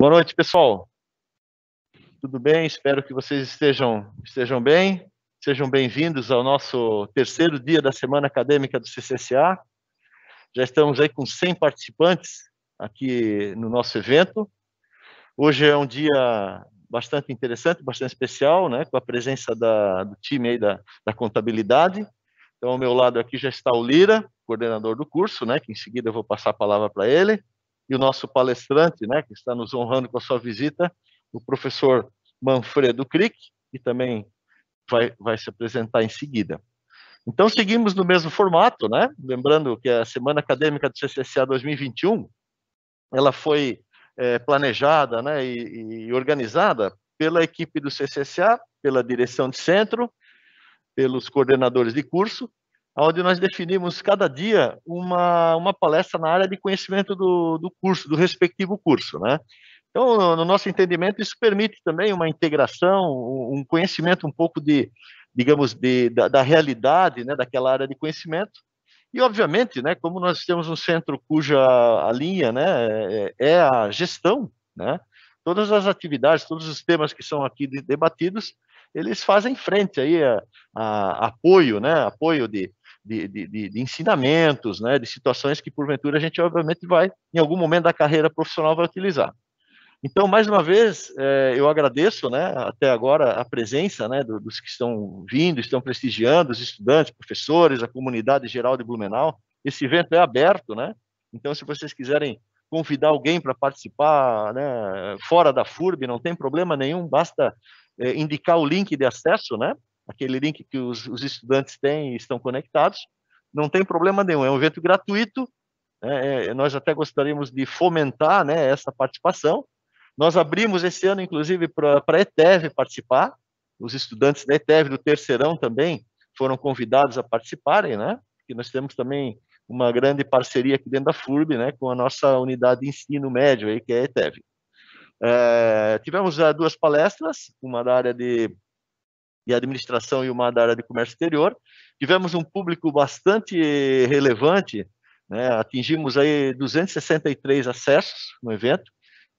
Boa noite, pessoal. Tudo bem? Espero que vocês estejam bem. Sejam bem-vindos ao nosso terceiro dia da Semana Acadêmica do CCSA. Já estamos aí com 100 participantes aqui no nosso evento. Hoje é um dia bastante interessante, bastante especial, né? Com a presença do time aí da contabilidade. Então, ao meu lado aqui já está o Lira, coordenador do curso, né? Que em seguida eu vou passar a palavra para ele. E o nosso palestrante, né, que está nos honrando com a sua visita, o professor Manfredo Crick, que também vai se apresentar em seguida. Então, seguimos no mesmo formato, né? Lembrando que a Semana Acadêmica do CCSA 2021, ela foi planejada, né, e organizada pela equipe do CCSA, pela direção de centro, pelos coordenadores de curso, onde nós definimos cada dia uma palestra na área de conhecimento do curso, do respectivo curso, né? Então, no nosso entendimento, isso permite também uma integração, um conhecimento um pouco digamos, da realidade, né, daquela área de conhecimento. E, obviamente, né, como nós temos um centro cuja a linha, né, é a gestão, né, todas as atividades, todos os temas que são aqui debatidos, eles fazem frente aí a apoio, né, apoio de ensinamentos, né, de situações que, porventura, a gente, obviamente, em algum momento da carreira profissional, vai utilizar. Então, mais uma vez, eu agradeço, né, até agora a presença, né, dos que estão vindo, estão prestigiando, os estudantes, professores, a comunidade geral de Blumenau. Esse evento é aberto, né? Então, se vocês quiserem convidar alguém para participar, né, fora da FURB, não tem problema nenhum, basta indicar o link de acesso, né? Aquele link que os estudantes têm e estão conectados. Não tem problema nenhum, é um evento gratuito. Nós até gostaríamos de fomentar, né, essa participação. Nós abrimos esse ano, inclusive, para a ETEV participar. Os estudantes da ETEV do terceirão também foram convidados a participarem, né? Porque nós temos também uma grande parceria aqui dentro da FURB, né, com a nossa unidade de ensino médio, aí, que é a ETEV. Tivemos duas palestras, uma da área de administração e uma da área de comércio exterior. Tivemos um público bastante relevante, né? Atingimos aí 263 acessos no evento.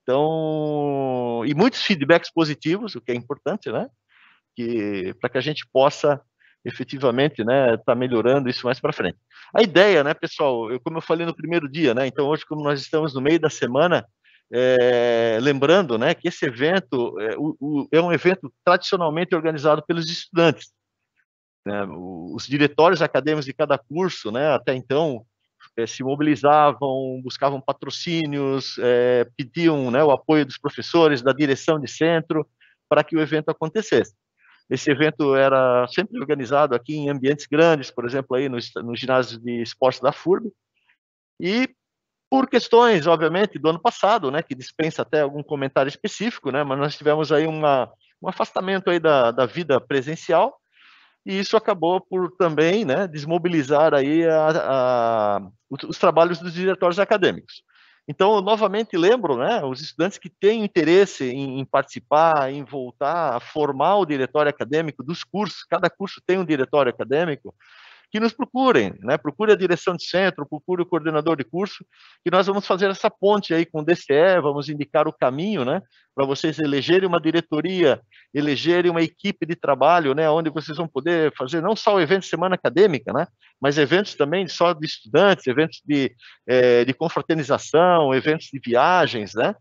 Então, e muitos feedbacks positivos, o que é importante, né? Para que a gente possa efetivamente, né, tá melhorando isso mais para frente. A ideia, né, pessoal, como eu falei no primeiro dia, né? Então, hoje, como nós estamos no meio da semana, lembrando, né, que esse evento é um evento tradicionalmente organizado pelos estudantes, né? Os diretórios acadêmicos de cada curso, né, até então, se mobilizavam, buscavam patrocínios, pediam, né, o apoio dos professores, da direção de centro, para que o evento acontecesse. Esse evento era sempre organizado aqui em ambientes grandes, por exemplo, aí no ginásio de esportes da FURB, e por questões, obviamente, do ano passado, né, que dispensa até algum comentário específico, né, mas nós tivemos aí um afastamento aí da vida presencial, e isso acabou por também, né, desmobilizar aí os trabalhos dos diretórios acadêmicos. Então, novamente lembro, né, os estudantes que têm interesse em participar, em voltar a formar o diretório acadêmico dos cursos, cada curso tem um diretório acadêmico, que nos procurem, né? Procure a direção de centro, procure o coordenador de curso, que nós vamos fazer essa ponte aí com o DCE, vamos indicar o caminho, né? Para vocês elegerem uma diretoria, elegerem uma equipe de trabalho, né? Onde vocês vão poder fazer não só o evento de semana acadêmica, né? Mas eventos também só de estudantes, eventos de confraternização, eventos de viagens, né?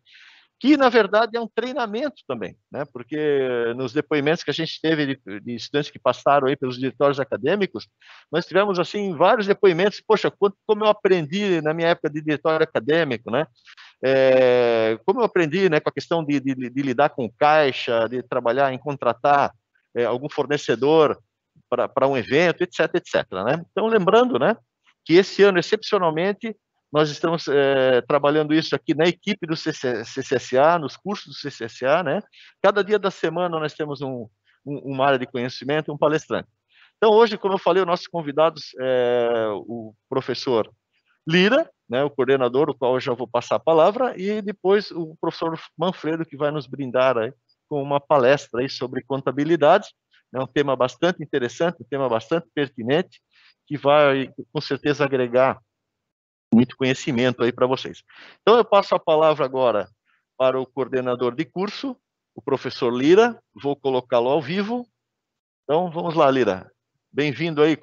Que, na verdade, é um treinamento também, né? Porque nos depoimentos que a gente teve de estudantes que passaram aí pelos diretórios acadêmicos, nós tivemos, assim, vários depoimentos, poxa, como eu aprendi na minha época de diretório acadêmico, né? Como eu aprendi, né, com a questão de lidar com caixa, de trabalhar em contratar algum fornecedor para um evento, etc, etc, né? Então, lembrando, né, que esse ano, excepcionalmente, nós estamos trabalhando isso aqui na equipe do CCSA, nos cursos do CCSA, né? Cada dia da semana nós temos uma área de conhecimento, um palestrante. Então, hoje, como eu falei, os nossos convidados o professor Lira, né, o coordenador, o qual eu já vou passar a palavra, e depois o professor Manfredo, que vai nos brindar aí com uma palestra aí sobre contabilidade. É um tema bastante interessante, um tema bastante pertinente, que vai, com certeza, agregar muito conhecimento aí para vocês. Então, eu passo a palavra agora para o coordenador de curso, o professor Lira. Vou colocá-lo ao vivo. Então, vamos lá, Lira. Bem-vindo aí.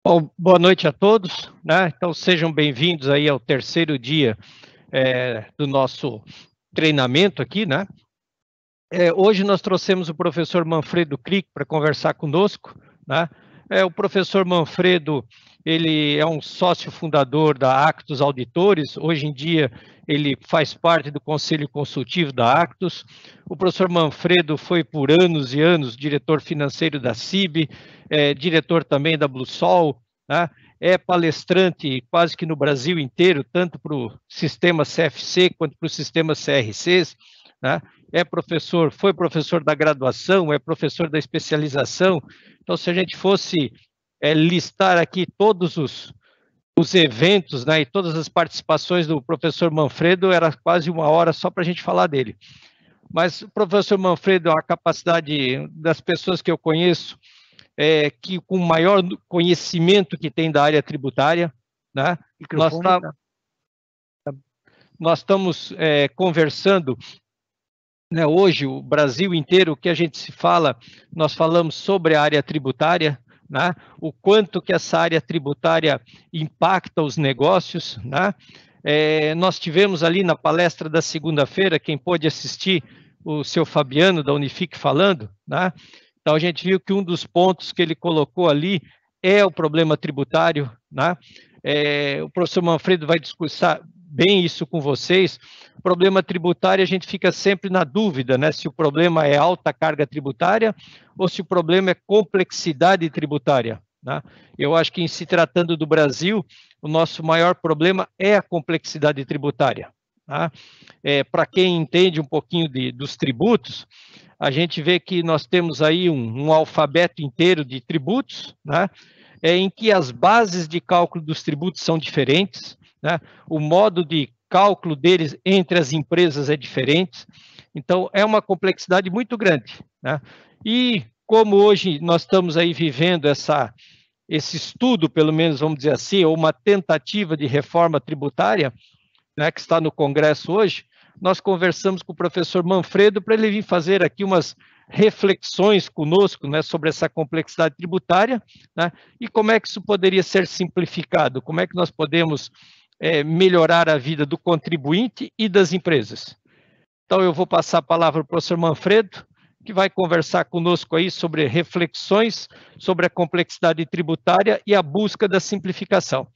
Bom, boa noite a todos, né? Então, sejam bem-vindos aí ao terceiro dia do nosso treinamento aqui, né? Hoje nós trouxemos o professor Manfredo Crick para conversar conosco, né? O professor Manfredo, ele é um sócio fundador da Actus Auditores. Hoje em dia ele faz parte do Conselho Consultivo da Actus. O professor Manfredo foi por anos e anos diretor financeiro da CIB, diretor também da Bluesol, né? É palestrante quase que no Brasil inteiro, tanto para o sistema CFC quanto para o sistema CRCs, né? Foi professor da graduação, é professor da especialização. Então, se a gente fosse listar aqui todos os eventos, né, e todas as participações do professor Manfredo, era quase uma hora só para a gente falar dele. Mas o professor Manfredo é uma capacidade das pessoas que eu conheço, que com o maior conhecimento que tem da área tributária, né? Nós estamos conversando, né, hoje, o Brasil inteiro, o que a gente se fala, nós falamos sobre a área tributária, né, o quanto que essa área tributária impacta os negócios, né? Nós tivemos ali na palestra da segunda-feira, quem pôde assistir, o seu Fabiano, da Unifique, falando, né? Então, a gente viu que um dos pontos que ele colocou ali é o problema tributário, né? O professor Manfredo vai discursar bem isso com vocês. O problema tributário, a gente fica sempre na dúvida, né? Se o problema é alta carga tributária ou se o problema é complexidade tributária, né? Eu acho que, em se tratando do Brasil, o nosso maior problema é a complexidade tributária, tá? Para quem entende um pouquinho dos tributos, a gente vê que nós temos aí um alfabeto inteiro de tributos, né? Em que as bases de cálculo dos tributos são diferentes, né? O modo de cálculo deles entre as empresas é diferente. Então, é uma complexidade muito grande, né? E como hoje nós estamos aí vivendo esse estudo, pelo menos vamos dizer assim, ou uma tentativa de reforma tributária, né, que está no Congresso hoje, nós conversamos com o professor Manfredo para ele vir fazer aqui umas reflexões conosco, né, sobre essa complexidade tributária, né, e como é que isso poderia ser simplificado, como é que nós podemos melhorar a vida do contribuinte e das empresas. Então, eu vou passar a palavra ao professor Manfredo, que vai conversar conosco aí sobre reflexões sobre a complexidade tributária e a busca da simplificação.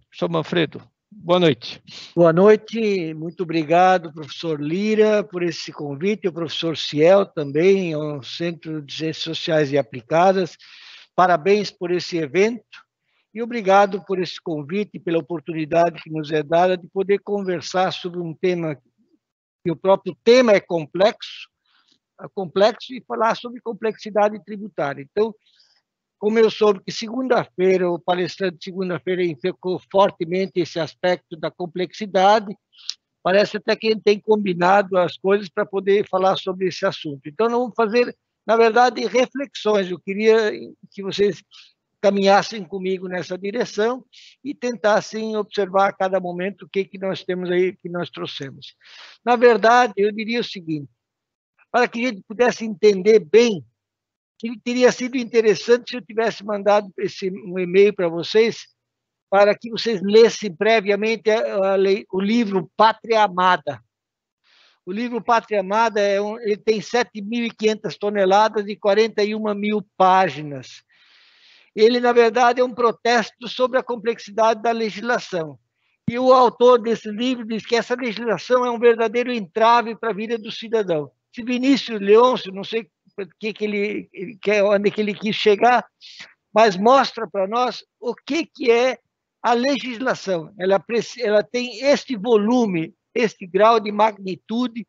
Professor Manfredo, boa noite. Boa noite, muito obrigado, professor Lira, por esse convite, o professor Ciel também, ao Centro de Ciências Sociais e Aplicadas. Parabéns por esse evento e obrigado por esse convite, pela oportunidade que nos é dada de poder conversar sobre um tema que o próprio tema é complexo e falar sobre complexidade tributária. Então, como eu soube que segunda-feira, o palestrante de segunda-feira enfocou fortemente esse aspecto da complexidade, parece até que a gente tem combinado as coisas para poder falar sobre esse assunto. Então, nós vamos fazer, na verdade, reflexões. Eu queria que vocês caminhassem comigo nessa direção e tentassem observar a cada momento o que nós temos aí, que nós trouxemos. Na verdade, eu diria o seguinte, para que a gente pudesse entender bem, que teria sido interessante se eu tivesse mandado um e-mail para vocês, para que vocês lessem previamente o livro Pátria Amada. O livro Pátria Amada ele tem 7.500 toneladas e 41 mil páginas. Ele, na verdade, é um protesto sobre a complexidade da legislação. E o autor desse livro diz que essa legislação é um verdadeiro entrave para a vida do cidadão. Se Vinícius Leôncio, não sei onde ele quis chegar, mas mostra para nós o que é a legislação. Ela tem este volume, este grau de magnitude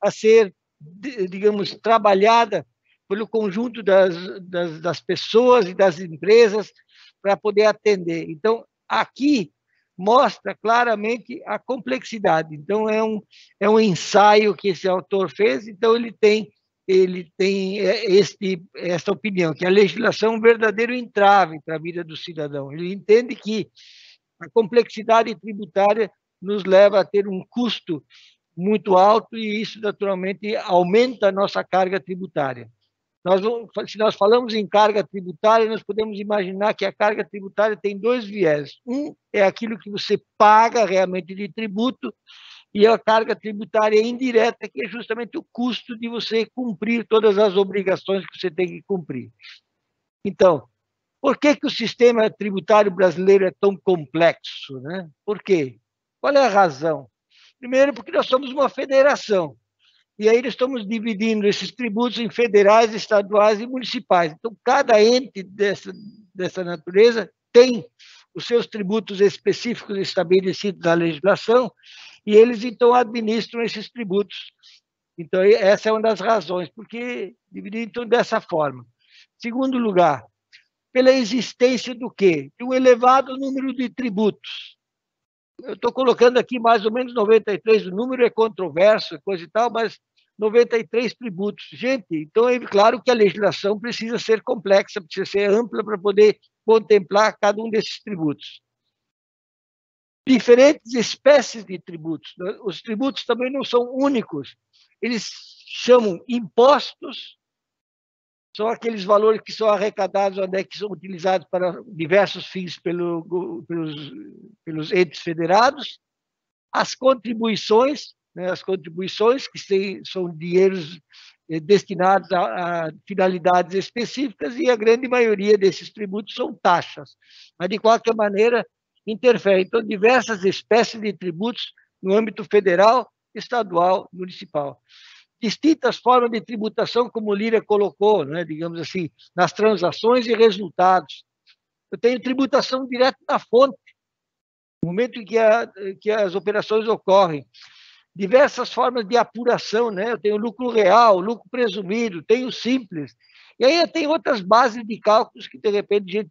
a ser, digamos, trabalhada pelo conjunto das pessoas e das empresas para poder atender. Então, aqui mostra claramente a complexidade. Então, é um ensaio que esse autor fez, então ele tem esta opinião, que a legislação é um verdadeiro entrave para a vida do cidadão. Ele entende que a complexidade tributária nos leva a ter um custo muito alto e isso, naturalmente, aumenta a nossa carga tributária. Se nós falamos em carga tributária, nós podemos imaginar que a carga tributária tem dois viés. Um é aquilo que você paga realmente de tributo, e a carga tributária indireta, que é justamente o custo de você cumprir todas as obrigações que você tem que cumprir. Então, por que o sistema tributário brasileiro é tão complexo, né? Por quê? Qual é a razão? Primeiro, porque nós somos uma federação. E aí nós estamos dividindo esses tributos em federais, estaduais e municipais. Então, cada ente dessa natureza tem os seus tributos específicos estabelecidos na legislação e eles, então, administram esses tributos. Então, essa é uma das razões, porque dividir então, dessa forma. Segundo lugar, pela existência do quê? De um elevado número de tributos. Eu estou colocando aqui mais ou menos 93, o número é controverso, coisa e tal, mas 93 tributos. Gente, então é claro que a legislação precisa ser complexa, precisa ser ampla para poder contemplar cada um desses tributos. Diferentes espécies de tributos. Os tributos também não são únicos. Eles chamam impostos, são aqueles valores que são arrecadados ou que são utilizados para diversos fins pelos entes federados. As contribuições, né, que são dinheiros destinados a finalidades específicas, e a grande maioria desses tributos são taxas. Mas, de qualquer maneira, interferem. Então, diversas espécies de tributos no âmbito federal, estadual, municipal. Distintas formas de tributação, como o Lira colocou, né, digamos assim, nas transações e resultados. Eu tenho tributação direta na fonte, no momento em que as operações ocorrem. Diversas formas de apuração, né? Eu tenho lucro real, lucro presumido, tenho simples. E aí eu tenho outras bases de cálculos que, de repente, a gente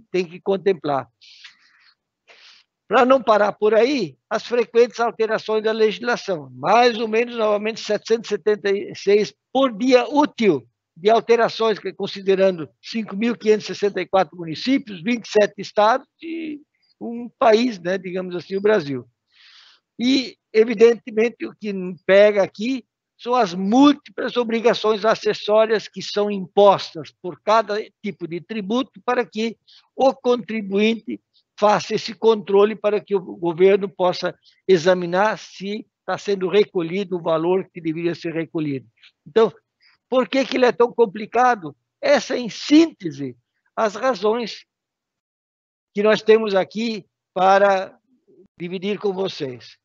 tem que contemplar. Para não parar por aí, as frequentes alterações da legislação, mais ou menos, novamente, 776 por dia útil de alterações, considerando 5.564 municípios, 27 estados e um país, né, digamos assim, o Brasil. E, evidentemente, o que pega aqui são as múltiplas obrigações acessórias que são impostas por cada tipo de tributo para que o contribuinte faça esse controle para que o governo possa examinar se está sendo recolhido o valor que deveria ser recolhido. Então, por que ele é tão complicado? Essa, em síntese, as razões que nós temos aqui para dividir com vocês.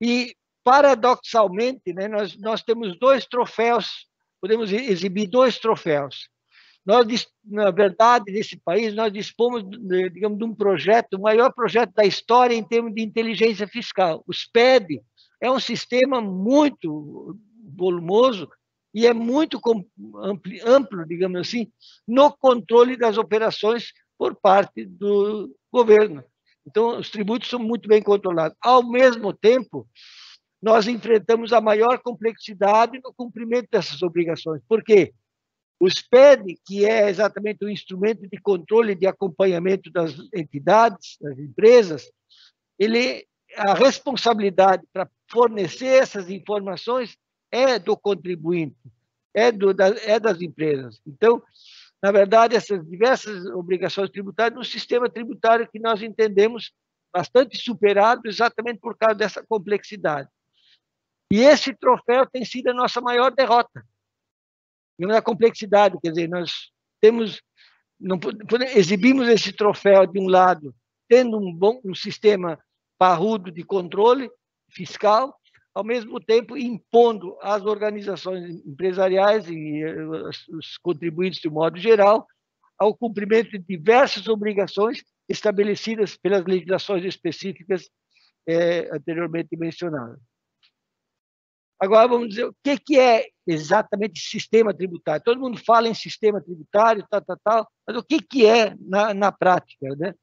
E, paradoxalmente, né, nós temos dois troféus, podemos exibir dois troféus. Nós, na verdade, nesse país, nós dispomos, digamos, de um projeto, o maior projeto da história em termos de inteligência fiscal. O SPED é um sistema muito volumoso e é muito amplo, digamos assim, no controle das operações por parte do governo. Então, os tributos são muito bem controlados. Ao mesmo tempo, nós enfrentamos a maior complexidade no cumprimento dessas obrigações. Por quê? O SPED, que é exatamente o instrumento de controle e de acompanhamento das entidades, das empresas, a responsabilidade para fornecer essas informações é do contribuinte, é das empresas. Então, na verdade, essas diversas obrigações tributárias, no sistema tributário que nós entendemos bastante superado exatamente por causa dessa complexidade. E esse troféu tem sido a nossa maior derrota. Na complexidade, quer dizer, nós exibimos esse troféu de um lado, tendo um sistema parrudo de controle fiscal, ao mesmo tempo impondo às organizações empresariais e os contribuintes de um modo geral ao cumprimento de diversas obrigações estabelecidas pelas legislações específicas anteriormente mencionadas. Agora, vamos dizer, o que é exatamente sistema tributário? Todo mundo fala em sistema tributário, mas o que é na prática, né?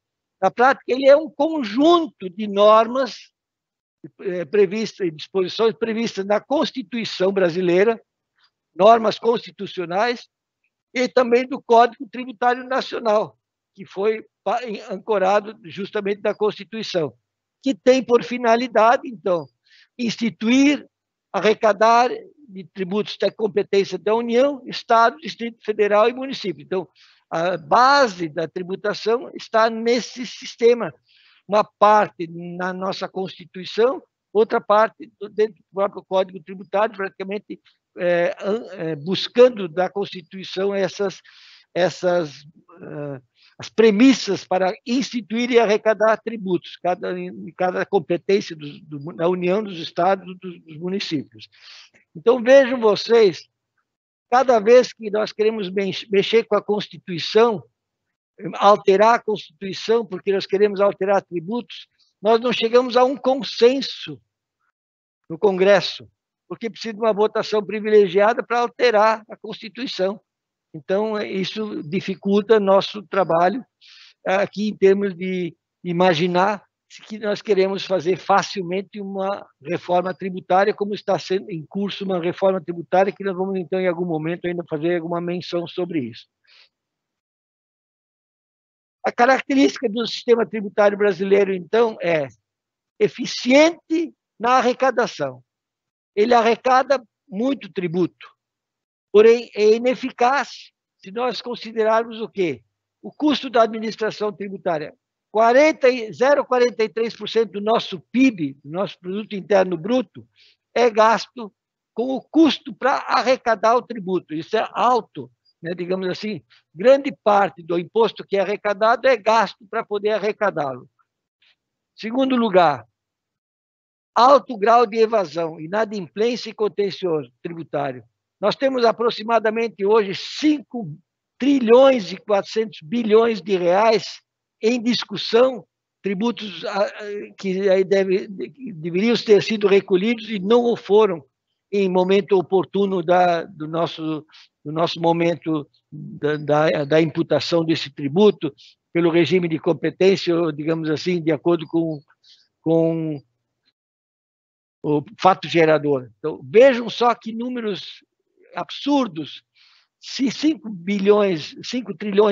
Na prática, ele é um conjunto de normas previstas e disposições previstas na Constituição brasileira, normas constitucionais, e também do Código Tributário Nacional, que foi ancorado justamente na Constituição, que tem por finalidade, então, instituir, arrecadar de tributos da competência da União, Estado, Distrito Federal e município. Então, a base da tributação está nesse sistema. Uma parte na nossa Constituição, outra parte dentro do próprio Código Tributário, praticamente buscando da Constituição as premissas para instituir e arrecadar tributos, cada competência da União, dos Estados, dos municípios. Então, vejam vocês, cada vez que nós queremos mexer com a Constituição, alterar a Constituição, porque nós queremos alterar tributos, nós não chegamos a um consenso no Congresso, porque precisa de uma votação privilegiada para alterar a Constituição. Então, isso dificulta nosso trabalho aqui em termos de imaginar que nós queremos fazer facilmente uma reforma tributária, como está sendo em curso uma reforma tributária, que nós vamos, então, em algum momento, ainda fazer alguma menção sobre isso. A característica do sistema tributário brasileiro, então, é eficiente na arrecadação. Ele arrecada muito tributo, porém é ineficaz se nós considerarmos o quê? O custo da administração tributária. 0,43% do nosso PIB, do nosso Produto Interno Bruto, é gasto com o custo para arrecadar o tributo. Isso é alto, né? Digamos assim, grande parte do imposto que é arrecadado é gasto para poder arrecadá-lo. Segundo lugar, alto grau de evasão, inadimplência e contencioso tributário. Nós temos aproximadamente hoje 5 trilhões e 400 bilhões de reais em discussão, tributos que deveriam ter sido recolhidos e não o foram em momento oportuno do nosso momento da imputação desse tributo, pelo regime de competência, digamos assim, de acordo com o fato gerador. Então, vejam só que números absurdos. Se 5 trilhões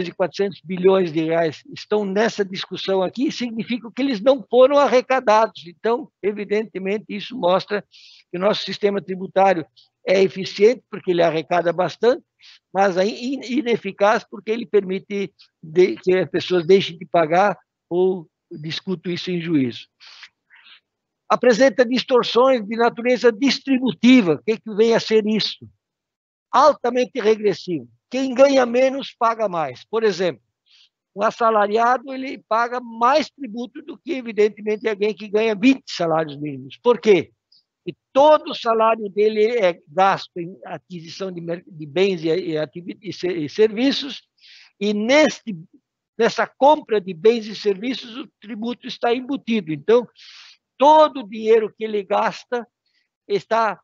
e 400 bilhões de reais estão nessa discussão aqui, significa que eles não foram arrecadados. Então, evidentemente, isso mostra que o nosso sistema tributário é eficiente, porque ele arrecada bastante, mas é ineficaz, porque ele permite que as pessoas deixem de pagar ou discutam isso em juízo. Apresenta distorções de natureza distributiva. O que vem a ser isso? Altamente regressivo. Quem ganha menos paga mais. Por exemplo, um assalariado ele paga mais tributo do que, evidentemente, alguém que ganha 20 salários mínimos. Por quê? Porque todo o salário dele é gasto em aquisição de bens e serviços, e nessa compra de bens e serviços o tributo está embutido. Então, todo o dinheiro que ele gasta está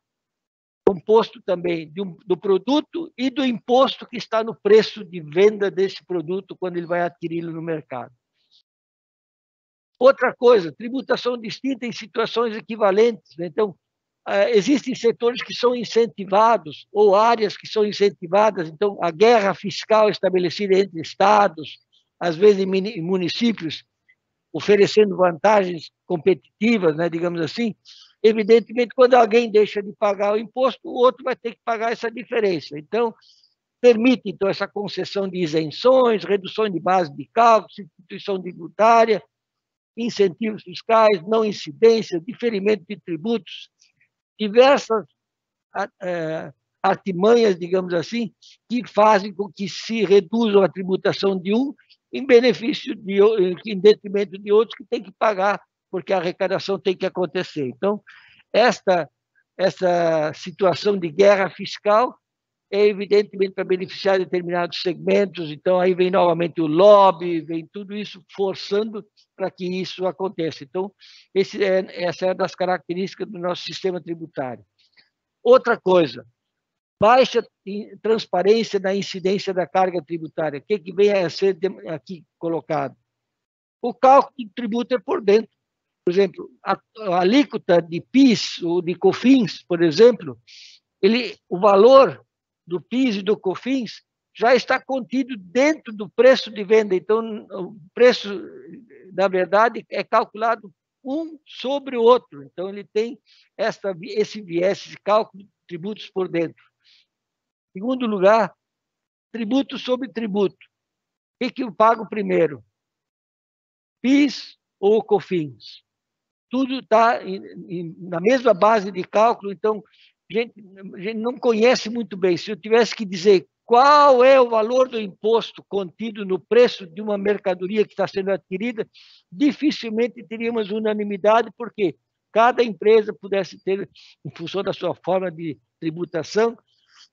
composto também do produto e do imposto que está no preço de venda desse produto quando ele vai adquiri-lo no mercado. Outra coisa, tributação distinta em situações equivalentes. Então, existem setores que são incentivados ou áreas que são incentivadas. Então, a guerra fiscal estabelecida entre estados, às vezes em municípios, oferecendo vantagens competitivas, né, digamos assim. Evidentemente, quando alguém deixa de pagar o imposto, o outro vai ter que pagar essa diferença. Então, permite então, essa concessão de isenções, redução de base de cálculo, substituição tributária, incentivos fiscais, não incidência, diferimento de tributos, diversas artimanhas, digamos assim, que fazem com que se reduzam a tributação de um em detrimento de outros que têm que pagar, porque a arrecadação tem que acontecer. Então, essa situação de guerra fiscal é evidentemente para beneficiar determinados segmentos, então aí vem novamente o lobby, vem tudo isso forçando para que isso aconteça. Então, essa é uma das características do nosso sistema tributário. Outra coisa, baixa transparência na incidência da carga tributária. O que vem a ser aqui colocado? O cálculo do tributo é por dentro. Por exemplo, a alíquota de PIS ou de COFINS, por exemplo, o valor do PIS e do COFINS já está contido dentro do preço de venda. Então, o preço, na verdade, é calculado um sobre o outro. Então, ele tem esse viés de cálculo de tributos por dentro. Em segundo lugar, tributo sobre tributo. O que eu pago primeiro? PIS ou COFINS? Tudo está na mesma base de cálculo, então a gente não conhece muito bem. Se eu tivesse que dizer qual é o valor do imposto contido no preço de uma mercadoria que está sendo adquirida, dificilmente teríamos unanimidade, porque cada empresa pudesse ter, em função da sua forma de tributação,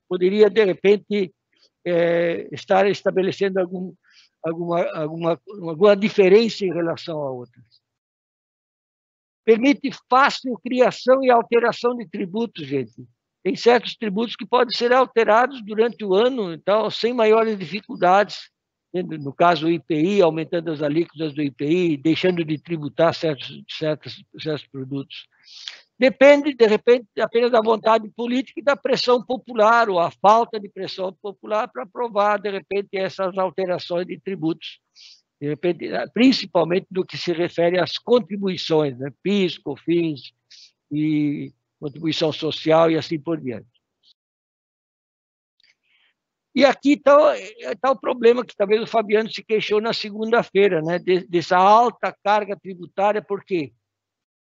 poderia, de repente, estar estabelecendo alguma diferença em relação a outras. Permite fácil criação e alteração de tributos, gente. Tem certos tributos que podem ser alterados durante o ano, então, sem maiores dificuldades. No caso, o IPI, aumentando as alíquotas do IPI, deixando de tributar certos produtos. Depende, de repente, apenas da vontade política e da pressão popular, ou a falta de pressão popular para aprovar, de repente, essas alterações de tributos. De repente, principalmente do que se refere às contribuições, né? PIS, COFINS e contribuição social e assim por diante. E aqui está o problema que talvez o Fabiano se queixou na segunda-feira, né? Dessa alta carga tributária, porque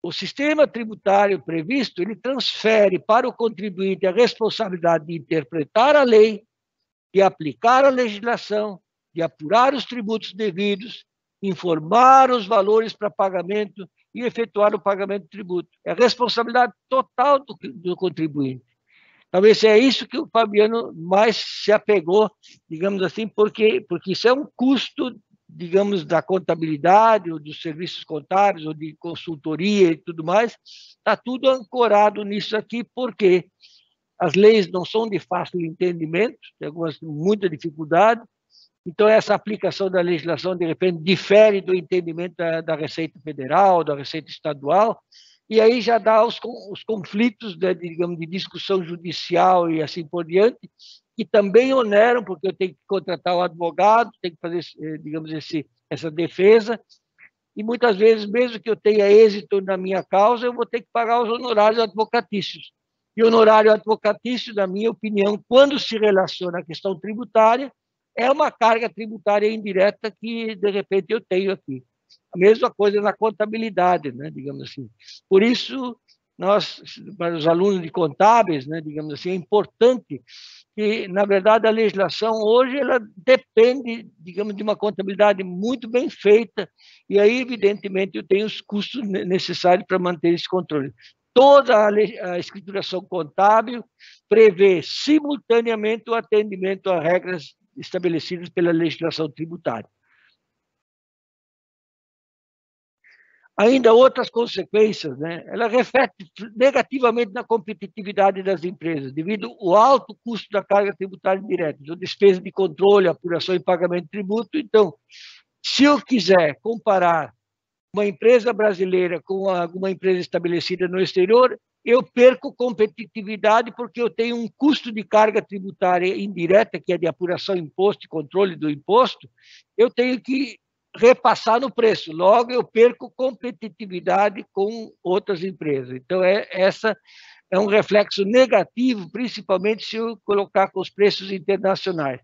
o sistema tributário previsto, ele transfere para o contribuinte a responsabilidade de interpretar a lei, de aplicar a legislação, de apurar os tributos devidos, informar os valores para pagamento e efetuar o pagamento do tributo. É a responsabilidade total do contribuinte. Talvez seja isso que o Fabiano mais se apegou, digamos assim, porque isso é um custo, digamos, da contabilidade, ou dos serviços contábeis, ou de consultoria e tudo mais. Está tudo ancorado nisso aqui, porque as leis não são de fácil entendimento, tem muita dificuldade, então essa aplicação da legislação, de repente, difere do entendimento da Receita Federal, da Receita Estadual, e aí já dá os conflitos, digamos, de discussão judicial e assim por diante, que também oneram, porque eu tenho que contratar um advogado, tenho que fazer, digamos, essa defesa, e muitas vezes, mesmo que eu tenha êxito na minha causa, eu vou ter que pagar os honorários advocatícios. E o honorário advocatício, na minha opinião, quando se relaciona à questão tributária, é uma carga tributária indireta que, de repente, eu tenho aqui. A mesma coisa na contabilidade, né, digamos assim. Por isso, nós, para os alunos de contábeis, né, digamos assim, é importante que, na verdade, a legislação hoje ela depende, digamos, de uma contabilidade muito bem feita, e aí, evidentemente, eu tenho os custos necessários para manter esse controle. Toda a escrituração contábil prevê simultaneamente o atendimento a regras estabelecidas pela legislação tributária. Ainda outras consequências, né? Ela reflete negativamente na competitividade das empresas, devido ao alto custo da carga tributária indireta, a despesa de controle, apuração e pagamento de tributo. Então, se eu quiser comparar uma empresa brasileira com alguma empresa estabelecida no exterior, eu perco competitividade porque eu tenho um custo de carga tributária indireta, que é de apuração, imposto e controle do imposto, eu tenho que repassar no preço. Logo, eu perco competitividade com outras empresas. Então, essa é um reflexo negativo, principalmente se eu colocar com os preços internacionais.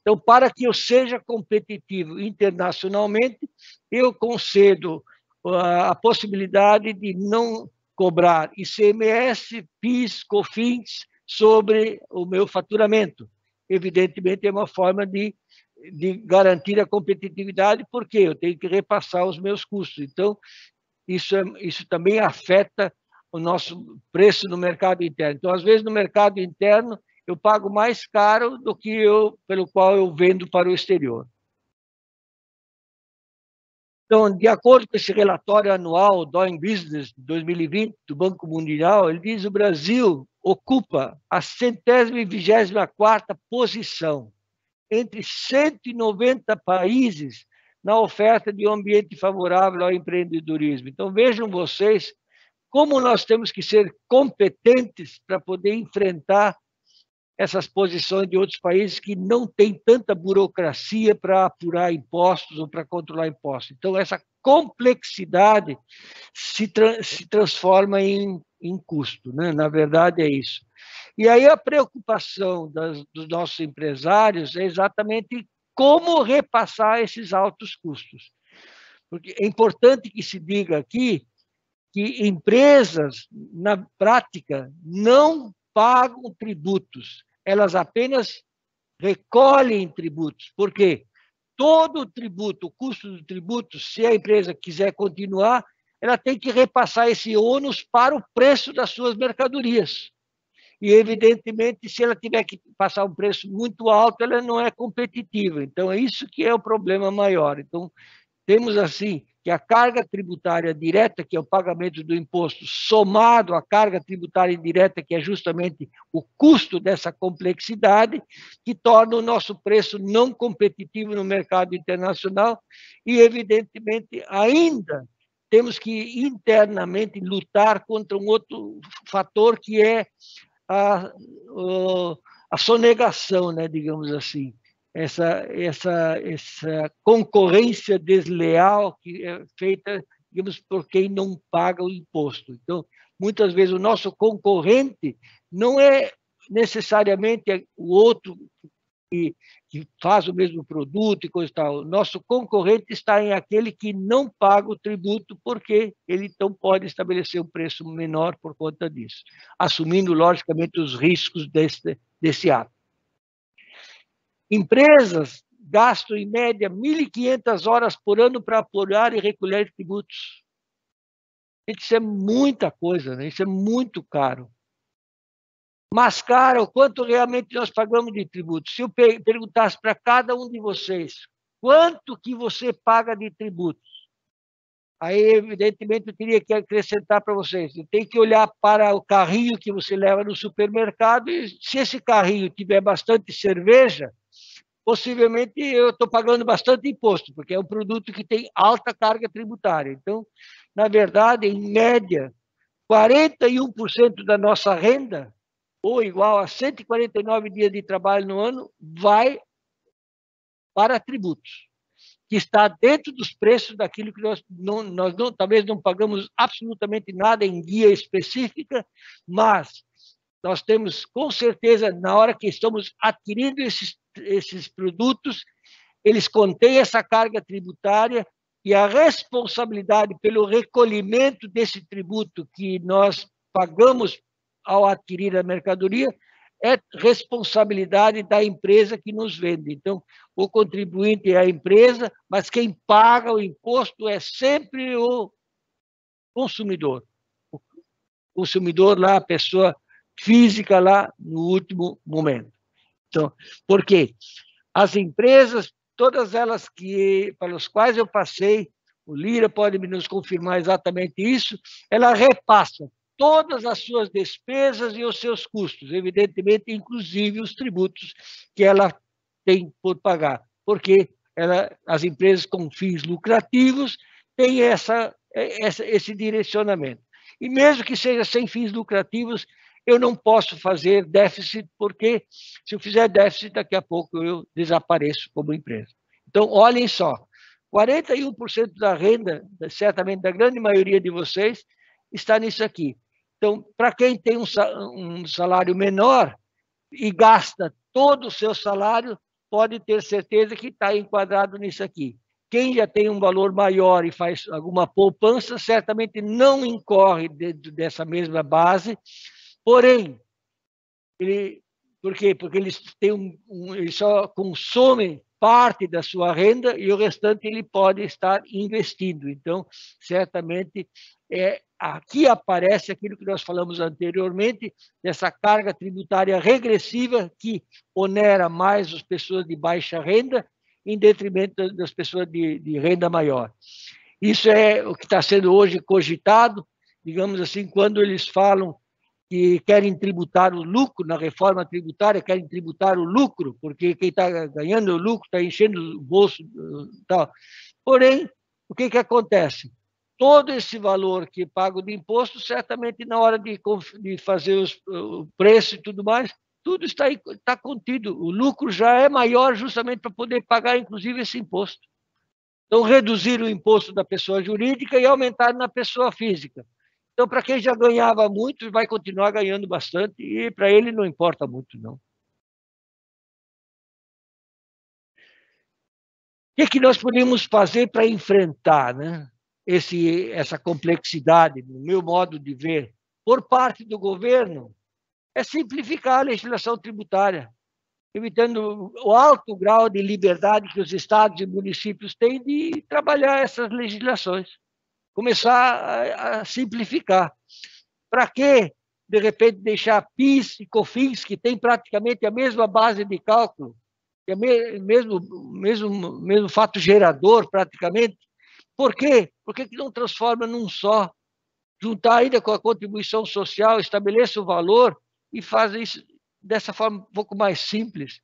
Então, para que eu seja competitivo internacionalmente, eu concedo a possibilidade de não cobrar ICMS, PIS, COFINS sobre o meu faturamento. Evidentemente, é uma forma de garantir a competitividade, porque eu tenho que repassar os meus custos. Então, isso também afeta o nosso preço no mercado interno. Então, às vezes, no mercado interno, eu pago mais caro do que pelo qual eu vendo para o exterior. Então, de acordo com esse relatório anual Doing Business 2020 do Banco Mundial, ele diz que o Brasil ocupa a 124ª posição entre 190 países na oferta de um ambiente favorável ao empreendedorismo. Então, vejam vocês como nós temos que ser competentes para poder enfrentar essas posições de outros países que não têm tanta burocracia para apurar impostos ou para controlar impostos. Então, essa complexidade se transforma em custo, né? Na verdade, é isso. E aí a preocupação dos nossos empresários é exatamente como repassar esses altos custos. Porque é importante que se diga aqui que empresas, na prática, não pagam tributos, elas apenas recolhem tributos. Por quê? Todo o tributo, o custo do tributo, se a empresa quiser continuar, ela tem que repassar esse ônus para o preço das suas mercadorias. E, evidentemente, se ela tiver que passar um preço muito alto, ela não é competitiva. Então, é isso que é o problema maior. Então, temos, assim, que a carga tributária direta, que é o pagamento do imposto, somado à carga tributária indireta, que é justamente o custo dessa complexidade, que torna o nosso preço não competitivo no mercado internacional e, evidentemente, ainda temos que internamente lutar contra um outro fator, que é a sonegação, né, digamos assim. Essa concorrência desleal que é feita, digamos, por quem não paga o imposto. Então, muitas vezes o nosso concorrente não é necessariamente o outro que faz o mesmo produto e coisa e tal. O nosso concorrente está em aquele que não paga o tributo, porque ele então pode estabelecer um preço menor por conta disso, assumindo, logicamente, os riscos desse ato. Empresas gastam, em média, 1.500 horas por ano para apurar e recolher tributos. Isso é muita coisa, né? Isso é muito caro. Mas, cara, o quanto realmente nós pagamos de tributos? Se eu perguntasse para cada um de vocês quanto que você paga de tributos, aí, evidentemente, eu teria que acrescentar para vocês. Eu tenho que olhar para o carrinho que você leva no supermercado e, se esse carrinho tiver bastante cerveja, possivelmente eu estou pagando bastante imposto, porque é um produto que tem alta carga tributária. Então, na verdade, em média, 41% da nossa renda, ou igual a 149 dias de trabalho no ano, vai para tributos, que está dentro dos preços daquilo que nós talvez não pagamos absolutamente nada em guia específica, mas nós temos, com certeza, na hora que estamos adquirindo esses produtos, eles contêm essa carga tributária e a responsabilidade pelo recolhimento desse tributo que nós pagamos ao adquirir a mercadoria é responsabilidade da empresa que nos vende. Então, o contribuinte é a empresa, mas quem paga o imposto é sempre o consumidor. O consumidor lá, a pessoa física lá no último momento. Então, por quê? As empresas, todas elas pelas quais eu passei, o Lira pode nos confirmar exatamente isso, ela repassa todas as suas despesas e os seus custos, evidentemente, inclusive os tributos que ela tem por pagar, porque as empresas com fins lucrativos têm esse direcionamento. E mesmo que seja sem fins lucrativos, eu não posso fazer déficit, porque se eu fizer déficit, daqui a pouco eu desapareço como empresa. Então, olhem só, 41% da renda, certamente da grande maioria de vocês, está nisso aqui. Então, para quem tem um salário menor e gasta todo o seu salário, pode ter certeza que está enquadrado nisso aqui. Quem já tem um valor maior e faz alguma poupança, certamente não incorre dentro dessa mesma base. Porém, por quê? Porque eles só consomem parte da sua renda e o restante ele pode estar investindo. Então, certamente, aqui aparece aquilo que nós falamos anteriormente, dessa carga tributária regressiva que onera mais as pessoas de baixa renda em detrimento das pessoas de renda maior. Isso é o que está sendo hoje cogitado, digamos assim, quando eles falam que querem tributar o lucro, na reforma tributária, querem tributar o lucro, porque quem está ganhando o lucro está enchendo o bolso. Tal. Porém, o que acontece? Todo esse valor que pago de imposto, certamente na hora de fazer o preço e tudo mais, tudo está contido. O lucro já é maior justamente para poder pagar, inclusive, esse imposto. Então, reduzir o imposto da pessoa jurídica e aumentar na pessoa física. Então, para quem já ganhava muito, vai continuar ganhando bastante, e para ele não importa muito, não. O que nós podemos fazer para enfrentar, né, essa complexidade, no meu modo de ver, por parte do governo? É simplificar a legislação tributária, evitando o alto grau de liberdade que os estados e municípios têm de trabalhar essas legislações. Começar a simplificar. Para que, de repente, deixar PIS e COFINS, que tem praticamente a mesma base de cálculo, que é mesmo fato gerador, praticamente? Por quê? Por que não transforma num só? Juntar ainda com a contribuição social, estabeleça o valor e faz isso dessa forma um pouco mais simples.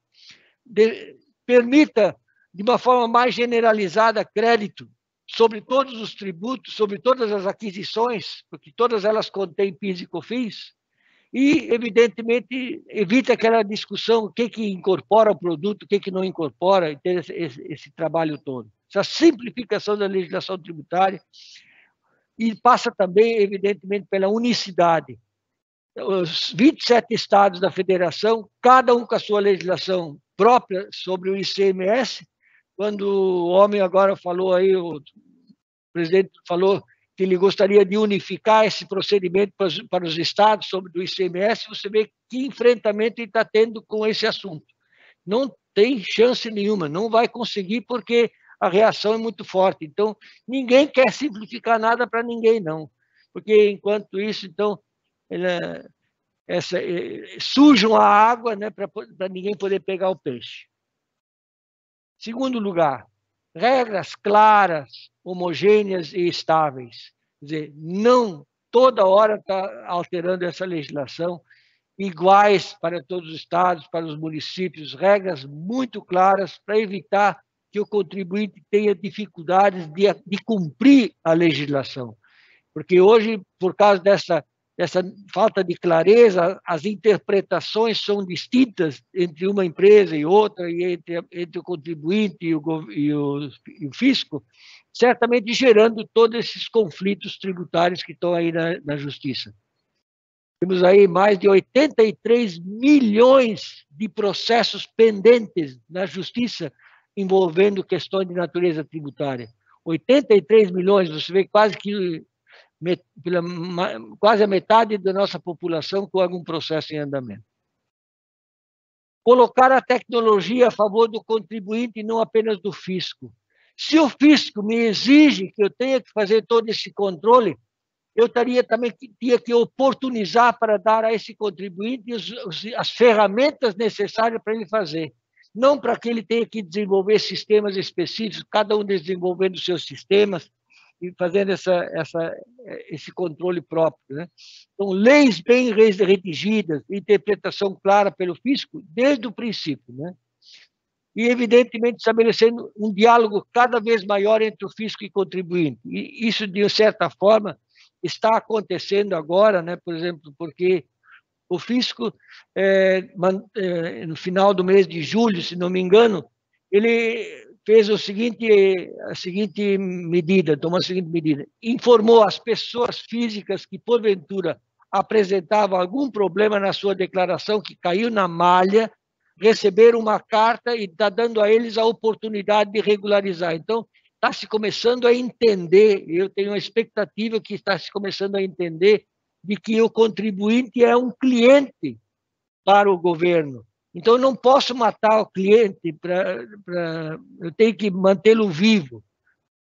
Permita, de uma forma mais generalizada, crédito sobre todos os tributos, sobre todas as aquisições, porque todas elas contêm PIS e COFINS, e, evidentemente, evita aquela discussão, o que incorpora o produto, o que não incorpora, e ter esse trabalho todo. Essa simplificação da legislação tributária, e passa também, evidentemente, pela unicidade. Os 27 estados da federação, cada um com a sua legislação própria sobre o ICMS. Quando o homem agora falou aí, o presidente falou que ele gostaria de unificar esse procedimento para os estados sobre o ICMS, você vê que enfrentamento ele está tendo com esse assunto. Não tem chance nenhuma, não vai conseguir, porque a reação é muito forte. Então, ninguém quer simplificar nada para ninguém, não. Porque, enquanto isso, então, sujam a água, né, para ninguém poder pegar o peixe. Segundo lugar, regras claras, homogêneas e estáveis. Quer dizer, não toda hora está alterando essa legislação, iguais para todos os estados, para os municípios, regras muito claras para evitar que o contribuinte tenha dificuldades de cumprir a legislação. Porque hoje, por causa dessa falta de clareza, as interpretações são distintas entre uma empresa e outra, e entre o contribuinte e o fisco, certamente gerando todos esses conflitos tributários que estão aí na justiça. Temos aí mais de 83 milhões de processos pendentes na justiça envolvendo questões de natureza tributária. 83 milhões, você vê quase a metade da nossa população com algum processo em andamento. Colocar a tecnologia a favor do contribuinte e não apenas do fisco. Se o fisco me exige que eu tenha que fazer todo esse controle, eu tinha que oportunizar para dar a esse contribuinte as ferramentas necessárias para ele fazer. Não para que ele tenha que desenvolver sistemas específicos, cada um desenvolvendo seus sistemas e fazendo esse controle próprio, né? Então, leis bem redigidas, interpretação clara pelo fisco desde o princípio, né? E, evidentemente, estabelecendo um diálogo cada vez maior entre o fisco e contribuinte. E isso, de certa forma, está acontecendo agora, né? Por exemplo, porque o fisco, no final do mês de julho, se não me engano, ele fez a seguinte medida, tomou a seguinte medida: informou as pessoas físicas que, porventura, apresentavam algum problema na sua declaração, que caiu na malha, receberam uma carta e está dando a eles a oportunidade de regularizar. Então, está se começando a entender, eu tenho uma expectativa que está se começando a entender de que o contribuinte é um cliente para o governo. Então, eu não posso matar o cliente, eu tenho que mantê-lo vivo.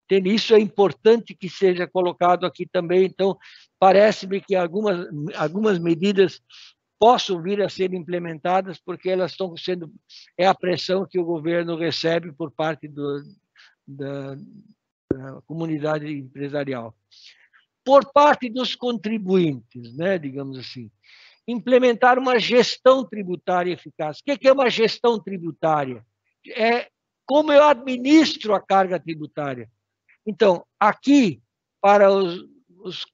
Entende? Isso é importante que seja colocado aqui também. Então, parece-me que algumas medidas possam vir a ser implementadas, porque elas estão sendo... É a pressão que o governo recebe por parte da comunidade empresarial. Por parte dos contribuintes, né, digamos assim, implementar uma gestão tributária eficaz. O que é uma gestão tributária? É como eu administro a carga tributária. Então, aqui, para os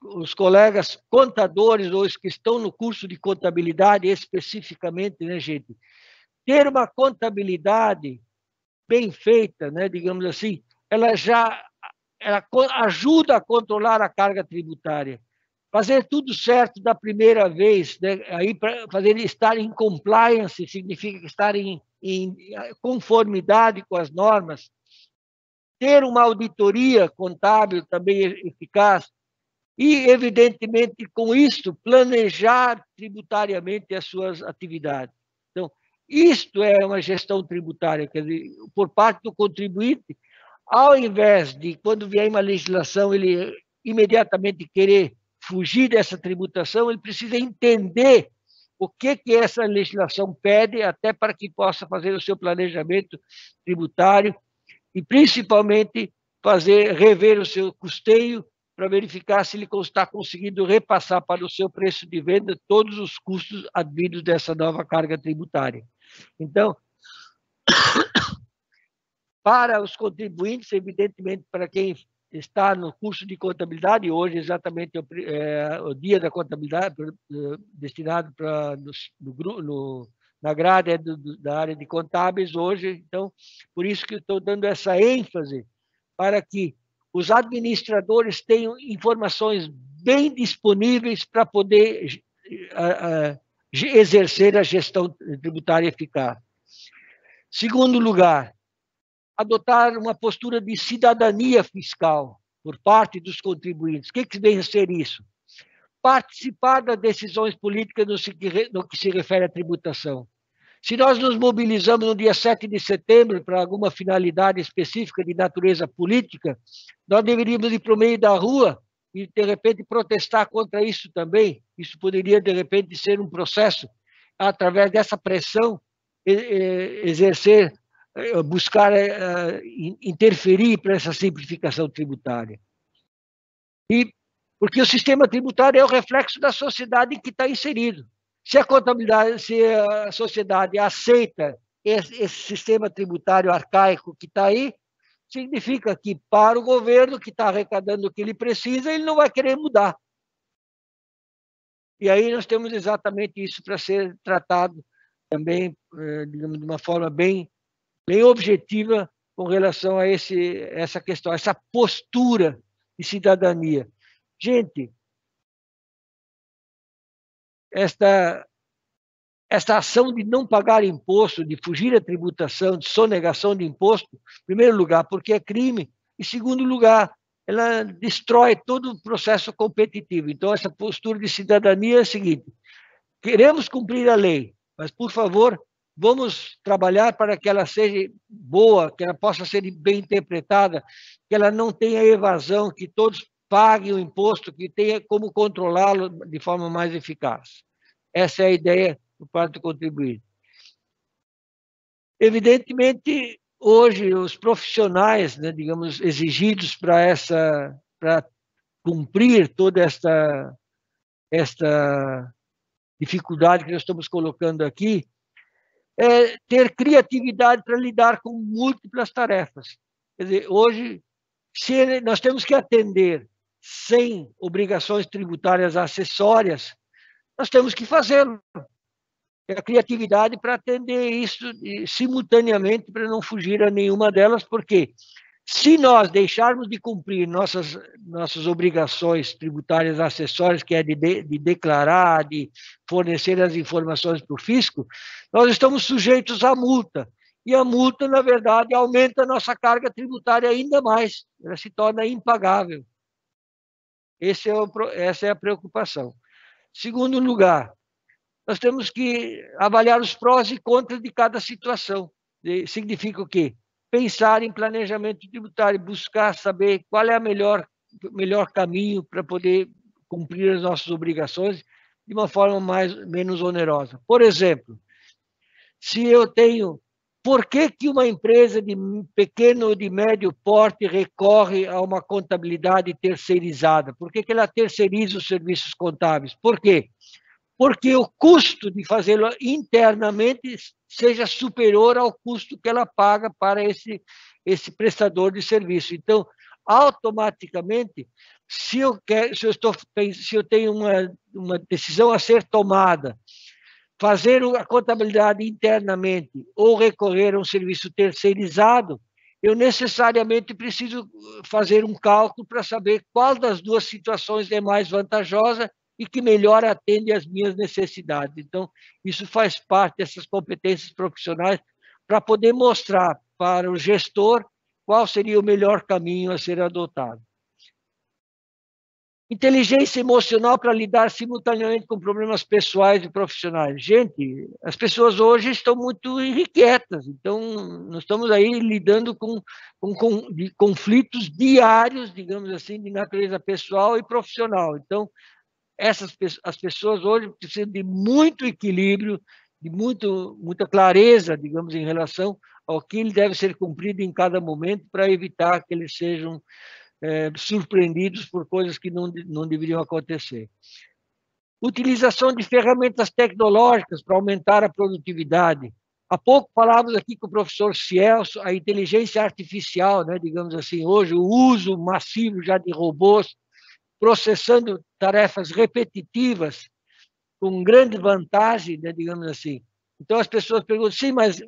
os colegas contadores ou os que estão no curso de contabilidade especificamente, né, gente? Ter uma contabilidade bem feita, né, digamos assim, ela ajuda a controlar a carga tributária. Fazer tudo certo da primeira vez, né, aí para fazer estar em compliance significa estar em conformidade com as normas. Ter uma auditoria contábil também eficaz e, evidentemente, com isso, planejar tributariamente as suas atividades. Então, isto é uma gestão tributária, quer dizer, por parte do contribuinte, ao invés de, quando vier uma legislação, ele imediatamente querer fugir dessa tributação, ele precisa entender o que essa legislação pede, até para que possa fazer o seu planejamento tributário e, principalmente, rever o seu custeio para verificar se ele está conseguindo repassar para o seu preço de venda todos os custos advindos dessa nova carga tributária. Então, para os contribuintes, evidentemente, para quem está no curso de contabilidade, hoje exatamente o dia da contabilidade destinado para na grade da área de contábeis hoje, então, por isso que eu estou dando essa ênfase para que os administradores tenham informações bem disponíveis para poder exercer a gestão tributária eficaz. Segundo lugar, adotar uma postura de cidadania fiscal por parte dos contribuintes. O que vem a ser isso? Participar das decisões políticas no que se refere à tributação. Se nós nos mobilizamos no dia 7 de setembro para alguma finalidade específica de natureza política, nós deveríamos ir para o meio da rua e, de repente, protestar contra isso também. Isso poderia, de repente, ser um processo, através dessa pressão, exercer, buscar interferir para essa simplificação tributária. E porque o sistema tributário é o reflexo da sociedade em que está inserido. Se a sociedade aceita esse sistema tributário arcaico que está aí, significa que, para o governo que está arrecadando o que ele precisa, ele não vai querer mudar. E aí nós temos exatamente isso para ser tratado também, digamos, de uma forma bem objetiva com relação a essa questão, essa postura de cidadania. Gente, esta ação de não pagar imposto, de fugir à tributação, de sonegação de imposto, em primeiro lugar, porque é crime, em segundo lugar, ela destrói todo o processo competitivo. Então, essa postura de cidadania é a seguinte: queremos cumprir a lei, mas, por favor, vamos trabalhar para que ela seja boa, que ela possa ser bem interpretada, que ela não tenha evasão, que todos paguem o imposto, que tenha como controlá-lo de forma mais eficaz. Essa é a ideia por parte do contribuinte. Evidentemente, hoje, os profissionais, né, digamos, exigidos para cumprir toda esta dificuldade que nós estamos colocando aqui, é ter criatividade para lidar com múltiplas tarefas. Quer dizer, hoje, se nós temos que atender 100 obrigações tributárias acessórias, nós temos que fazê-lo. A criatividade para atender isso simultaneamente, para não fugir a nenhuma delas, porque se nós deixarmos de cumprir nossas obrigações tributárias acessórias, que é de declarar, de fornecer as informações para o fisco, nós estamos sujeitos à multa. E a multa, na verdade, aumenta a nossa carga tributária ainda mais. Ela se torna impagável. Essa é a preocupação. Segundo lugar, nós temos que avaliar os prós e contras de cada situação. Significa o quê? Pensar em planejamento tributário, buscar saber qual é o melhor caminho para poder cumprir as nossas obrigações de uma forma menos onerosa. Por exemplo, se eu tenho... Por que uma empresa de pequeno ou de médio porte recorre a uma contabilidade terceirizada? Por que ela terceiriza os serviços contábeis? Por quê? Porque o custo de fazê-lo internamente seja superior ao custo que ela paga para esse prestador de serviço. Então, automaticamente, se eu tenho uma decisão a ser tomada, fazer a contabilidade internamente ou recorrer a um serviço terceirizado, eu necessariamente preciso fazer um cálculo para saber qual das duas situações é mais vantajosa e que melhor atende às minhas necessidades. Então, isso faz parte dessas competências profissionais para poder mostrar para o gestor qual seria o melhor caminho a ser adotado. Inteligência emocional para lidar simultaneamente com problemas pessoais e profissionais. Gente, as pessoas hoje estão muito irrequietas, então nós estamos aí lidando com conflitos diários, digamos assim, de natureza pessoal e profissional. Então, as pessoas hoje precisam de muito equilíbrio, de muita clareza, digamos, em relação ao que deve ser cumprido em cada momento para evitar que eles sejam surpreendidos por coisas que não deveriam acontecer. Utilização de ferramentas tecnológicas para aumentar a produtividade. Há pouco falávamos aqui com o professor Cielso, a inteligência artificial, né, digamos assim, hoje o uso massivo já de robôs processando tarefas repetitivas com grande vantagem, né, digamos assim. Então as pessoas perguntam, sim, mas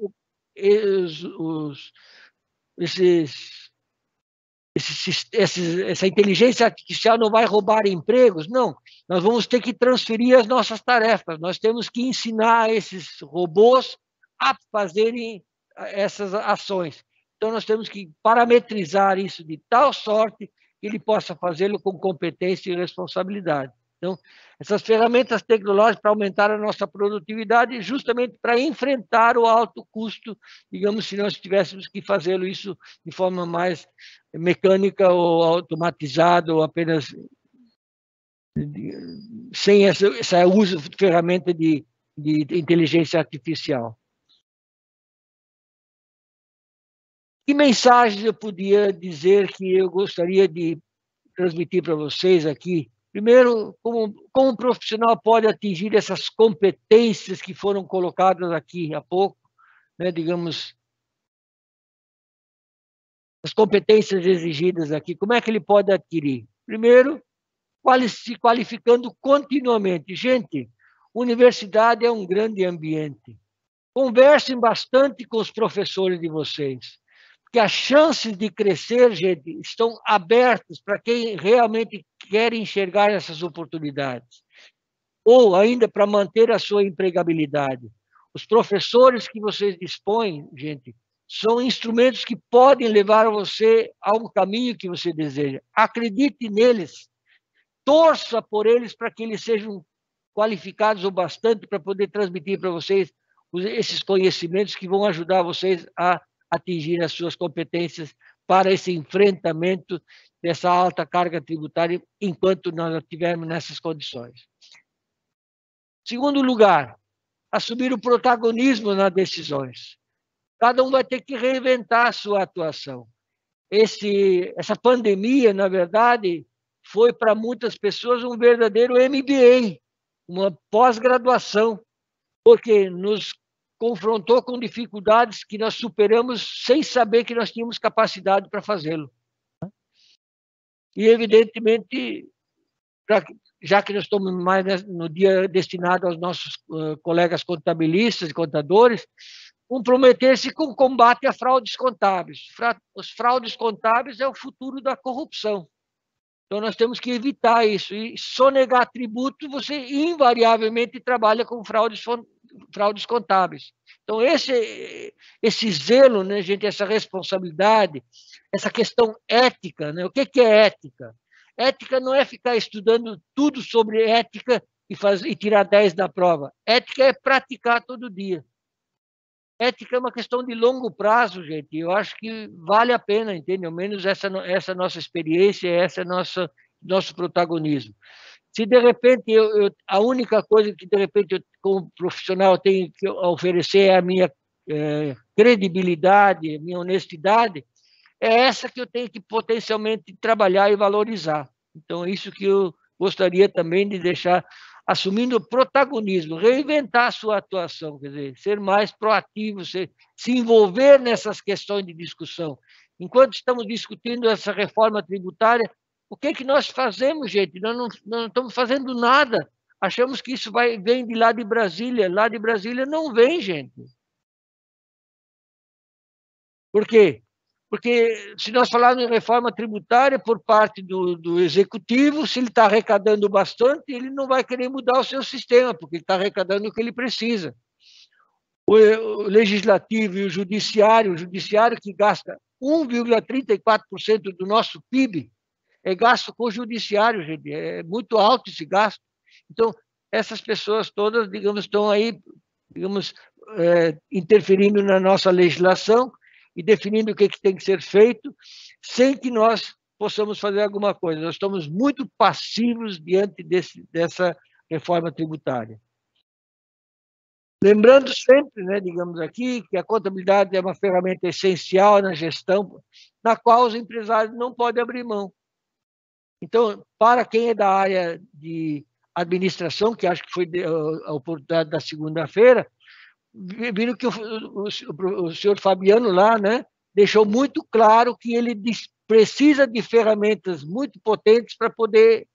essa inteligência artificial não vai roubar empregos? Não, nós vamos ter que transferir as nossas tarefas, nós temos que ensinar esses robôs a fazerem essas ações. Então, nós temos que parametrizar isso de tal sorte que ele possa fazê-lo com competência e responsabilidade. Então, essas ferramentas tecnológicas para aumentar a nossa produtividade, justamente para enfrentar o alto custo, digamos, se nós tivéssemos que fazê-lo isso de forma mais mecânica ou automatizada, ou apenas sem esse uso de ferramenta de inteligência artificial. Que mensagens eu podia dizer que eu gostaria de transmitir para vocês aqui? Primeiro, como o profissional pode atingir essas competências que foram colocadas aqui há pouco, né, digamos, as competências exigidas aqui, como é que ele pode adquirir? Primeiro, se qualificando continuamente. Gente, universidade é um grande ambiente. Conversem bastante com os professores de vocês, porque as chances de crescer, gente, estão abertas para quem realmente quer enxergar essas oportunidades. Ou ainda para manter a sua empregabilidade. Os professores que vocês dispõem, gente, são instrumentos que podem levar você ao caminho que você deseja. Acredite neles. Torça por eles para que eles sejam qualificados o bastante para poder transmitir para vocês esses conhecimentos que vão ajudar vocês a atingir as suas competências para esse enfrentamento dessa alta carga tributária enquanto nós estivermos nessas condições. Segundo lugar, assumir o protagonismo nas decisões. Cada um vai ter que reinventar a sua atuação. Essa pandemia, na verdade, foi para muitas pessoas um verdadeiro MBA, uma pós-graduação, porque nos confrontou com dificuldades que nós superamos sem saber que nós tínhamos capacidade para fazê-lo. E, evidentemente, já que nós estamos mais no dia destinado aos nossos colegas contabilistas e contadores, comprometer-se com o combate a fraudes contábeis. Os fraudes contábeis é o futuro da corrupção. Então, nós temos que evitar isso. E sonegar tributo, você invariavelmente trabalha com fraudes contábeis. Então, esse zelo, né, gente, essa responsabilidade, essa questão ética, né? O que é ética? Ética não é ficar estudando tudo sobre ética e tirar 10 da prova. Ética é praticar todo dia. Ética é uma questão de longo prazo, gente. Eu acho que vale a pena, entende? Ao menos essa nossa experiência, essa nosso protagonismo. Se de repente a única coisa que de repente eu, como profissional, tenho que oferecer é a minha credibilidade, a minha honestidade, é essa que eu tenho que potencialmente trabalhar e valorizar. Então, é isso que eu gostaria também de deixar, assumindo o protagonismo, reinventar a sua atuação, quer dizer, ser mais proativo, se envolver nessas questões de discussão. Enquanto estamos discutindo essa reforma tributária, O que nós fazemos, gente? Nós não estamos fazendo nada. Achamos que isso vem de lá de Brasília. Lá de Brasília não vem, gente. Por quê? Porque se nós falarmos em reforma tributária por parte do executivo, se ele está arrecadando bastante, ele não vai querer mudar o seu sistema, porque ele está arrecadando o que ele precisa. O legislativo e o judiciário que gasta 1,34% do nosso PIB, é gasto com o judiciário, gente, é muito alto esse gasto. Então, essas pessoas todas, digamos, estão aí, digamos, interferindo na nossa legislação e definindo o que tem que ser feito, sem que nós possamos fazer alguma coisa. Nós estamos muito passivos diante dessa reforma tributária. Lembrando sempre, né, digamos aqui, que a contabilidade é uma ferramenta essencial na gestão, na qual os empresários não podem abrir mão. Então, para quem é da área de administração, que acho que foi a oportunidade da segunda-feira, viram que o senhor Fabiano lá, né, deixou muito claro que ele precisa de ferramentas muito potentes para poder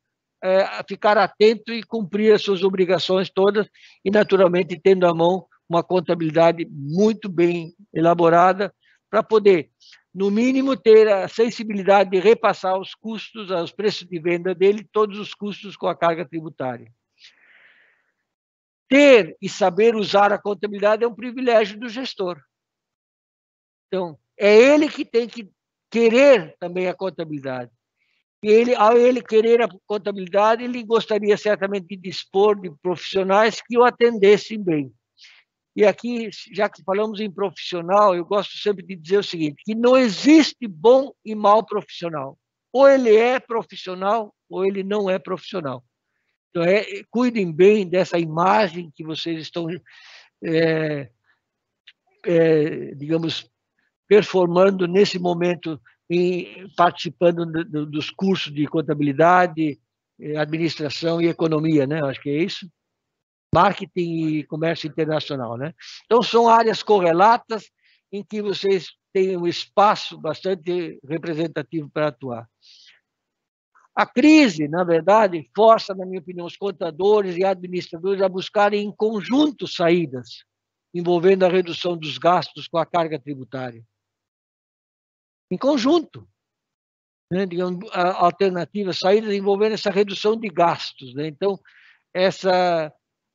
ficar atento e cumprir as suas obrigações todas e, naturalmente, tendo à mão uma contabilidade muito bem elaborada para poder, no mínimo, ter a sensibilidade de repassar os custos, aos preços de venda dele, todos os custos com a carga tributária. Ter e saber usar a contabilidade é um privilégio do gestor. Então, é ele que tem que querer também a contabilidade. E ao ele querer a contabilidade, ele gostaria certamente de dispor de profissionais que o atendessem bem. E aqui, já que falamos em profissional, eu gosto sempre de dizer o seguinte, que não existe bom e mau profissional. Ou ele é profissional, ou ele não é profissional. Então, cuidem bem dessa imagem que vocês estão, digamos, performando nesse momento, participando dos cursos de contabilidade, administração e economia, né? Acho que é isso. Marketing e comércio internacional, né? Então, são áreas correlatas em que vocês têm um espaço bastante representativo para atuar. A crise, na verdade, força, na minha opinião, os contadores e administradores a buscarem em conjunto saídas, envolvendo a redução dos gastos com a carga tributária. Em conjunto, né, digamos, alternativas, saídas envolvendo essa redução de gastos, né? Então, essa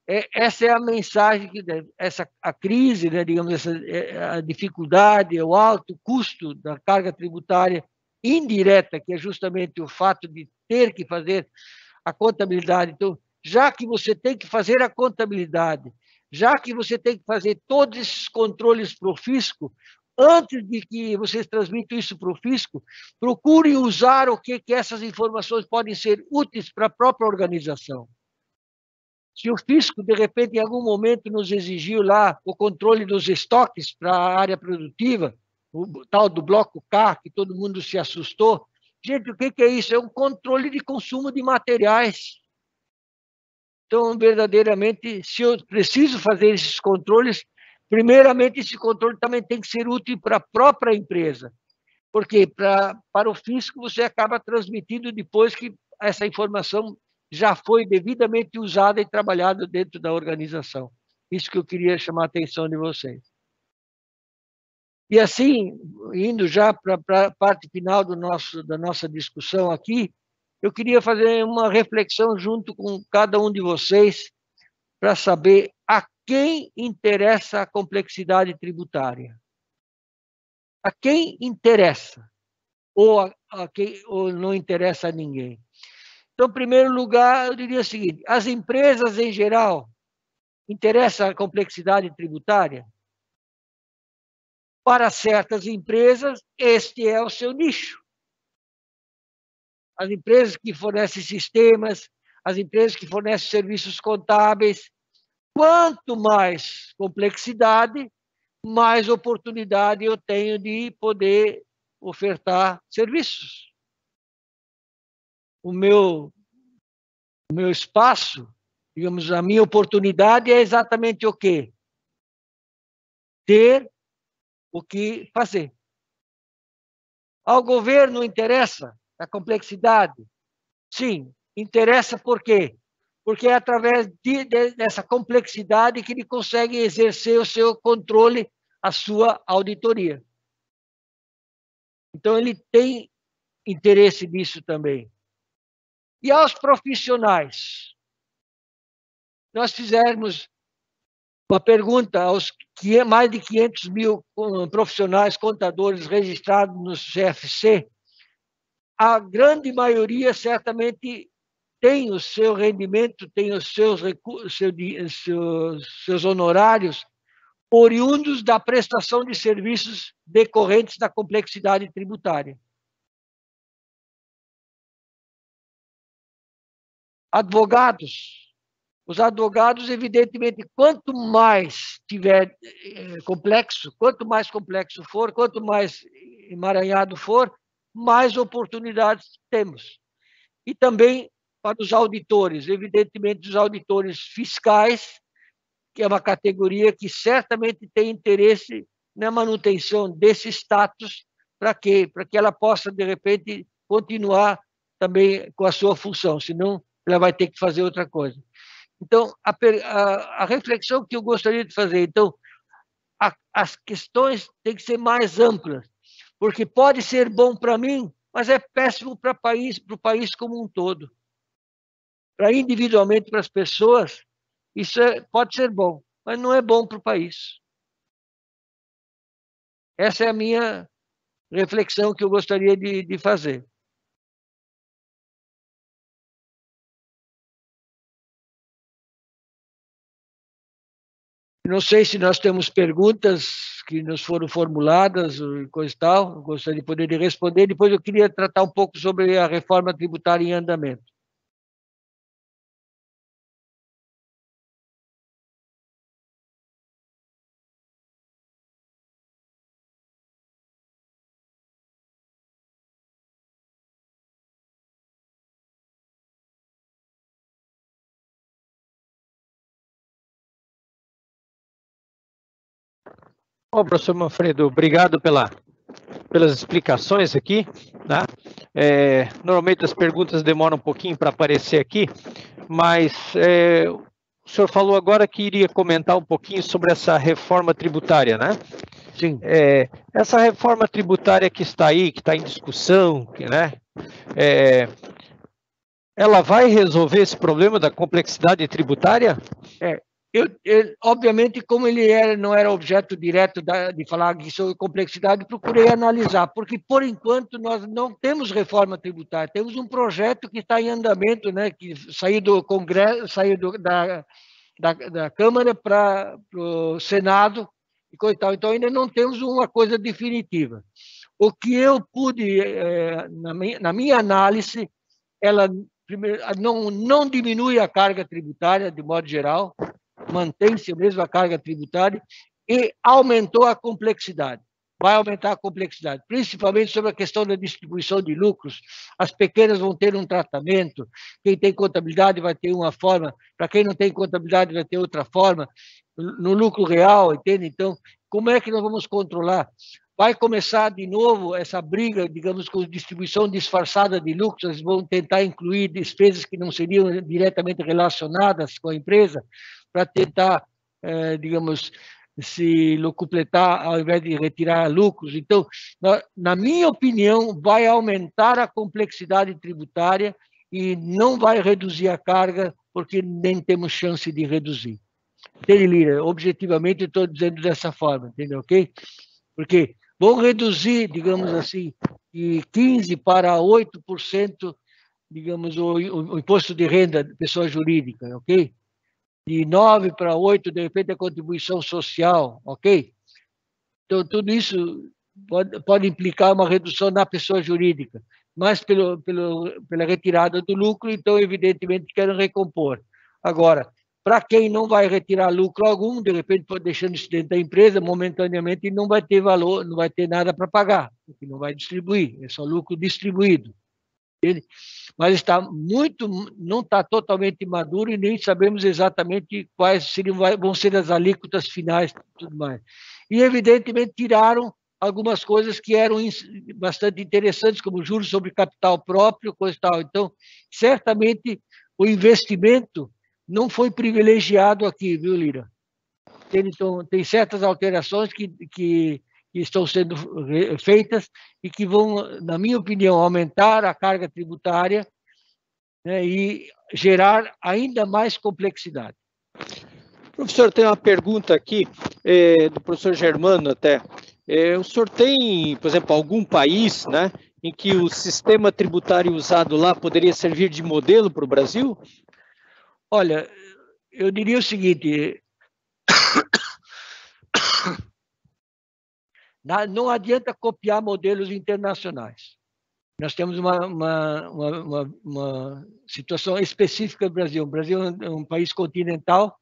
é a mensagem que a crise, né, digamos, a dificuldade, o alto custo da carga tributária indireta, que é justamente o fato de ter que fazer a contabilidade. Então, já que você tem que fazer a contabilidade, já que você tem que fazer todos esses controles para o fisco, antes de que vocês transmitam isso para o fisco, procurem usar o que essas informações podem ser úteis para a própria organização. Se o fisco, de repente, em algum momento nos exigiu lá o controle dos estoques para a área produtiva, o tal do bloco K, que todo mundo se assustou. Gente, o que é isso? É um controle de consumo de materiais. Então, verdadeiramente, se eu preciso fazer esses controles, primeiramente, esse controle também tem que ser útil para a própria empresa. Porque para o fisco, você acaba transmitindo depois que essa informação já foi devidamente usada e trabalhada dentro da organização. Isso que eu queria chamar a atenção de vocês. E assim, indo já para a parte final da nossa discussão aqui, eu queria fazer uma reflexão junto com cada um de vocês para saber a quem interessa a complexidade tributária. A quem interessa? Ou não interessa a ninguém? Então, em primeiro lugar, eu diria o seguinte, as empresas em geral, interessa a complexidade tributária? Para certas empresas, este é o seu nicho. As empresas que fornecem sistemas, as empresas que fornecem serviços contábeis, quanto mais complexidade, mais oportunidade eu tenho de poder ofertar serviços. O meu espaço, digamos, a minha oportunidade é exatamente o quê? Ter o que fazer. Ao governo interessa da complexidade? Sim, interessa por quê? Porque é através dessa complexidade que ele consegue exercer o seu controle, a sua auditoria. Então, ele tem interesse nisso também. E aos profissionais? Nós fizemos uma pergunta aos mais de 500 mil profissionais, contadores registrados no CFC. A grande maioria certamente tem o seu rendimento, tem os seus honorários oriundos da prestação de serviços decorrentes da complexidade tributária. Advogados. Os advogados, evidentemente, quanto mais tiver complexo, quanto mais complexo for, quanto mais emaranhado for, mais oportunidades temos. E também para os auditores, evidentemente, os auditores fiscais, que é uma categoria que certamente tem interesse na manutenção desse status, para quê? Para que ela possa, de repente, continuar também com a sua função, senão ela vai ter que fazer outra coisa. Então, a reflexão que eu gostaria de fazer, então, as questões têm que ser mais amplas, porque pode ser bom para mim, mas é péssimo para o país como um todo. Para individualmente, para as pessoas, isso pode ser bom, mas não é bom para o país. Essa é a minha reflexão que eu gostaria de fazer. Não sei se nós temos perguntas que nos foram formuladas, coisa e tal, gostaria de poder responder. Depois eu queria tratar um pouco sobre a reforma tributária em andamento. Bom, professor Manfredo, obrigado pelas explicações aqui. Tá? Normalmente as perguntas demoram um pouquinho para aparecer aqui, mas o senhor falou agora que iria comentar um pouquinho sobre essa reforma tributária, né? Sim. Essa reforma tributária que está aí, que está em discussão, né? Ela vai resolver esse problema da complexidade tributária? Obviamente, como ele não era objeto direto de falar aqui sobre complexidade, procurei analisar, porque, por enquanto, nós não temos reforma tributária, temos um projeto que está em andamento, né, que saiu do Congresso, saiu da Câmara para o Senado, e coisa e tal. Então, ainda não temos uma coisa definitiva. O que eu pude, na minha análise, ela primeiro, não diminui a carga tributária, de modo geral, mantém-se a mesma carga tributária e aumentou a complexidade. Vai aumentar a complexidade, principalmente sobre a questão da distribuição de lucros. As pequenas vão ter um tratamento, quem tem contabilidade vai ter uma forma, para quem não tem contabilidade vai ter outra forma, no lucro real, entende? Então, como é que nós vamos controlar? Vai começar de novo essa briga, digamos, com distribuição disfarçada de lucros, eles vão tentar incluir despesas que não seriam diretamente relacionadas com a empresa, para tentar, digamos, se locupletar ao invés de retirar lucros. Então, na minha opinião, vai aumentar a complexidade tributária e não vai reduzir a carga, porque nem temos chance de reduzir. Entende, Lira? Objetivamente, eu estou dizendo dessa forma, entendeu? Ok? Porque vão reduzir, digamos assim, de 15% para 8%, digamos, o imposto de renda de pessoa jurídica, ok? De 9 para 8, de repente, a contribuição social, ok? Então, tudo isso pode implicar uma redução na pessoa jurídica, mas pela retirada do lucro, então, evidentemente, querem recompor. Agora, para quem não vai retirar lucro algum, de repente, deixando isso dentro da empresa, momentaneamente, não vai ter valor, não vai ter nada para pagar, porque não vai distribuir, é só lucro distribuído. Mas não está totalmente maduro e nem sabemos exatamente quais vão ser as alíquotas finais e tudo mais. E, evidentemente, tiraram algumas coisas que eram bastante interessantes, como juros sobre capital próprio, coisa e tal. Então, certamente, o investimento não foi privilegiado aqui, viu, Lira? Então, tem certas alterações que estão sendo feitas e que vão, na minha opinião, aumentar a carga tributária, né, e gerar ainda mais complexidade. Professor, tem uma pergunta aqui, do professor Germano até. O senhor tem, por exemplo, algum país, né, em que o sistema tributário usado lá poderia servir de modelo para o Brasil? Olha, eu diria o seguinte, não adianta copiar modelos internacionais. Nós temos uma situação específica do Brasil. O Brasil é um país continental.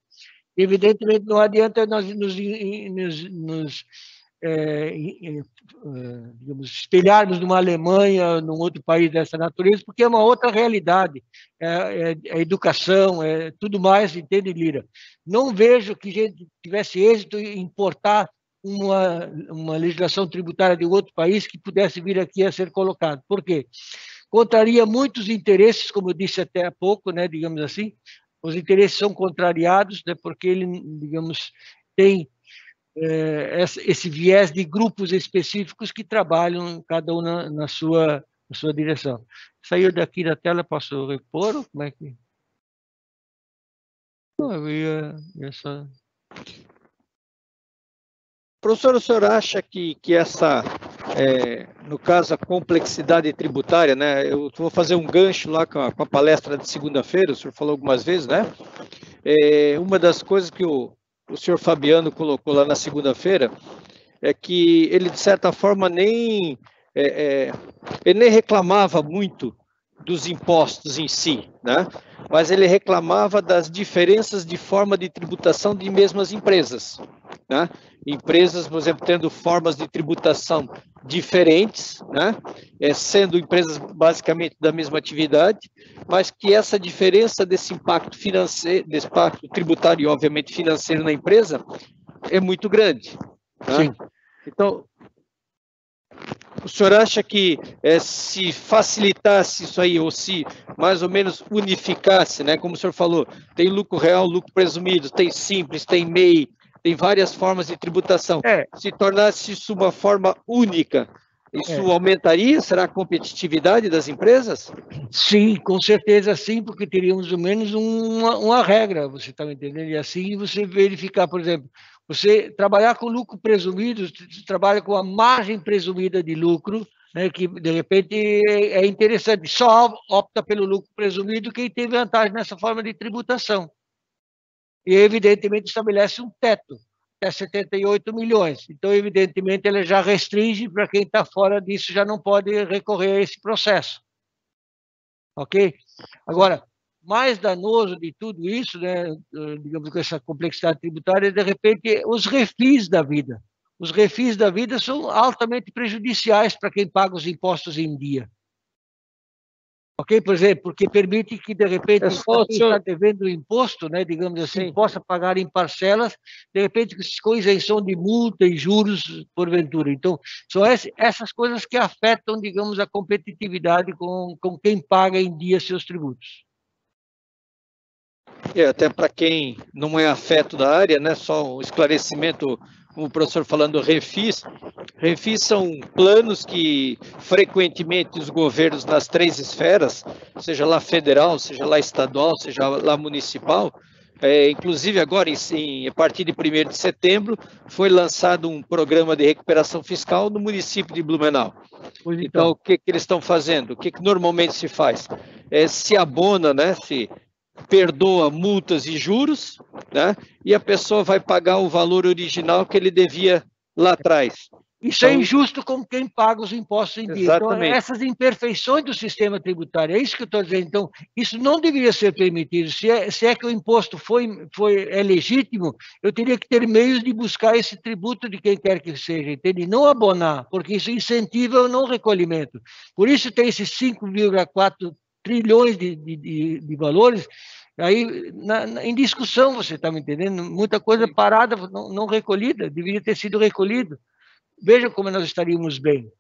Evidentemente, não adianta nós digamos, espelharmos numa Alemanha, num outro país dessa natureza, porque é uma outra realidade. É educação, é tudo mais, entende, Lira? Não vejo que a gente tivesse êxito em importar uma legislação tributária de outro país que pudesse vir aqui a ser colocado. Por quê? Contraria muitos interesses, como eu disse até há pouco, né, digamos assim, os interesses são contrariados, né, porque ele, digamos, tem esse viés de grupos específicos que trabalham cada um na sua direção. Saiu daqui da tela, posso repor? Como é que... Não, eu ia só... Professor, o senhor acha que essa, no caso, a complexidade tributária, né? Eu vou fazer um gancho lá com a palestra de segunda-feira, o senhor falou algumas vezes, né? Uma das coisas que o senhor Fabiano colocou lá na segunda-feira é que ele, de certa forma, ele nem reclamava muito dos impostos em si, né? Mas ele reclamava das diferenças de forma de tributação de mesmas empresas, né? Empresas, por exemplo, tendo formas de tributação diferentes, né? Sendo empresas basicamente da mesma atividade, mas que essa diferença desse impacto financeiro, desse impacto tributário e, obviamente, financeiro na empresa é muito grande, né? Sim. Então, o senhor acha que se facilitasse isso aí, ou se mais ou menos unificasse, né? Como o senhor falou, tem lucro real, lucro presumido, tem simples, tem MEI, tem várias formas de tributação. Se tornasse isso uma forma única, isso aumentaria, será a competitividade das empresas? Sim, com certeza sim, porque teríamos ao menos uma regra, você está me entendendo? E assim você verificar, por exemplo, você trabalhar com lucro presumido, você trabalha com a margem presumida de lucro, né, que de repente é interessante, só opta pelo lucro presumido quem tem vantagem nessa forma de tributação. E evidentemente estabelece um teto, até 78 milhões. Então, evidentemente, ela já restringe para quem está fora disso, já não pode recorrer a esse processo. Ok? Agora, mais danoso de tudo isso, né, digamos, com essa complexidade tributária, de repente, os refis da vida. Os refis da vida são altamente prejudiciais para quem paga os impostos em dia. Ok? Por exemplo, porque permite que, de repente, quem está devendo o imposto, né, digamos assim, possa pagar em parcelas, de repente, com isenção de multa e juros, porventura. Então, são essas coisas que afetam, digamos, a competitividade com quem paga em dia seus tributos. Até para quem não é afeto da área, né, só um esclarecimento, como o professor falando, refis são planos que frequentemente os governos nas três esferas, seja lá federal, seja lá estadual, seja lá municipal, inclusive agora, a partir de 1º de setembro, foi lançado um programa de recuperação fiscal no município de Blumenau. Então, o que eles estão fazendo? O que normalmente se faz? Se abona, né, se perdoa multas e juros, né? E a pessoa vai pagar o valor original que ele devia lá atrás. Isso é injusto com quem paga os impostos em dia. Então, essas imperfeições do sistema tributário, é isso que eu estou dizendo. Então, isso não deveria ser permitido. Se é que o imposto é legítimo, eu teria que ter meios de buscar esse tributo de quem quer que seja, entende? Não abonar, porque isso incentiva o não recolhimento. Por isso tem esses 5,4 trilhões de valores aí em discussão, você está me entendendo? Muita coisa parada, não recolhida, deveria ter sido recolhido. veja como nós estaríamos bem.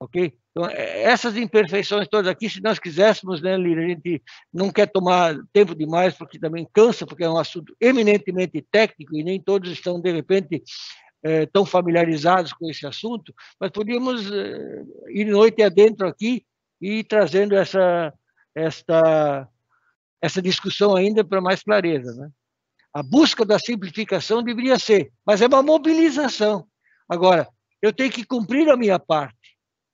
Ok? Então, essas imperfeições todas aqui, se nós quiséssemos, né, Lira, a gente não quer tomar tempo demais, porque também cansa, porque é um assunto eminentemente técnico e nem todos estão, de repente, tão familiarizados com esse assunto, mas podíamos ir noite adentro aqui e ir trazendo essa discussão ainda para mais clareza, né? A busca da simplificação deveria ser, mas é uma mobilização. Agora, eu tenho que cumprir a minha parte.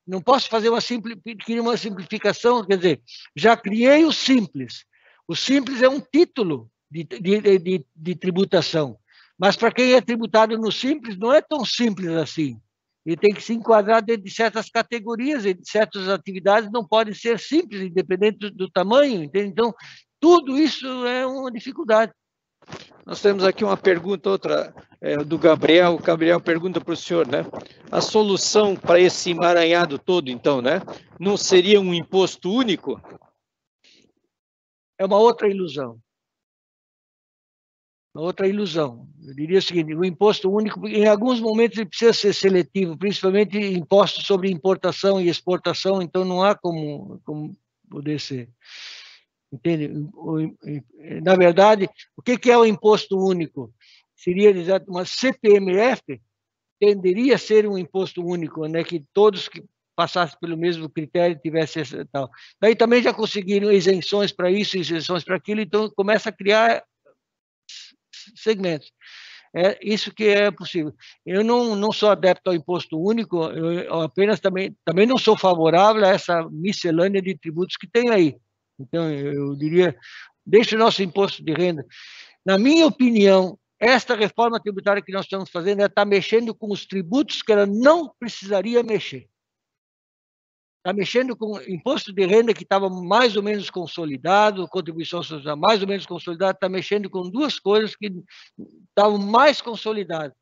Não posso fazer uma simplificação, quer dizer, já criei o simples. O simples é um título de tributação, mas para quem é tributado no simples, não é tão simples assim. Ele tem que se enquadrar dentro de certas categorias, de certas atividades não podem ser simples, independente do tamanho, entende? Então, tudo isso é uma dificuldade. Nós temos aqui uma pergunta, outra do Gabriel. O Gabriel pergunta para o senhor, né? A solução para esse emaranhado todo, então, né? Não seria um imposto único? É uma outra ilusão. Uma outra ilusão. Eu diria o seguinte, o imposto único, em alguns momentos, ele precisa ser seletivo, principalmente impostos sobre importação e exportação, então não há como poder ser. Entende? Na verdade, o que é o imposto único? Seria uma CPMF, tenderia a ser um imposto único, né? Que todos que passassem pelo mesmo critério tivessem essa tal. Daí também já conseguiram isenções para isso, isenções para aquilo, então começa a criar segmentos. É isso que é possível. Eu não sou adepto ao imposto único, eu apenas também não sou favorável a essa miscelânea de tributos que tem aí. Então, eu diria, deixe o nosso imposto de renda. Na minha opinião, esta reforma tributária que nós estamos fazendo está mexendo com os tributos que ela não precisaria mexer. Está mexendo com o imposto de renda que estava mais ou menos consolidado, contribuição social mais ou menos consolidada, está mexendo com duas coisas que estavam mais consolidadas.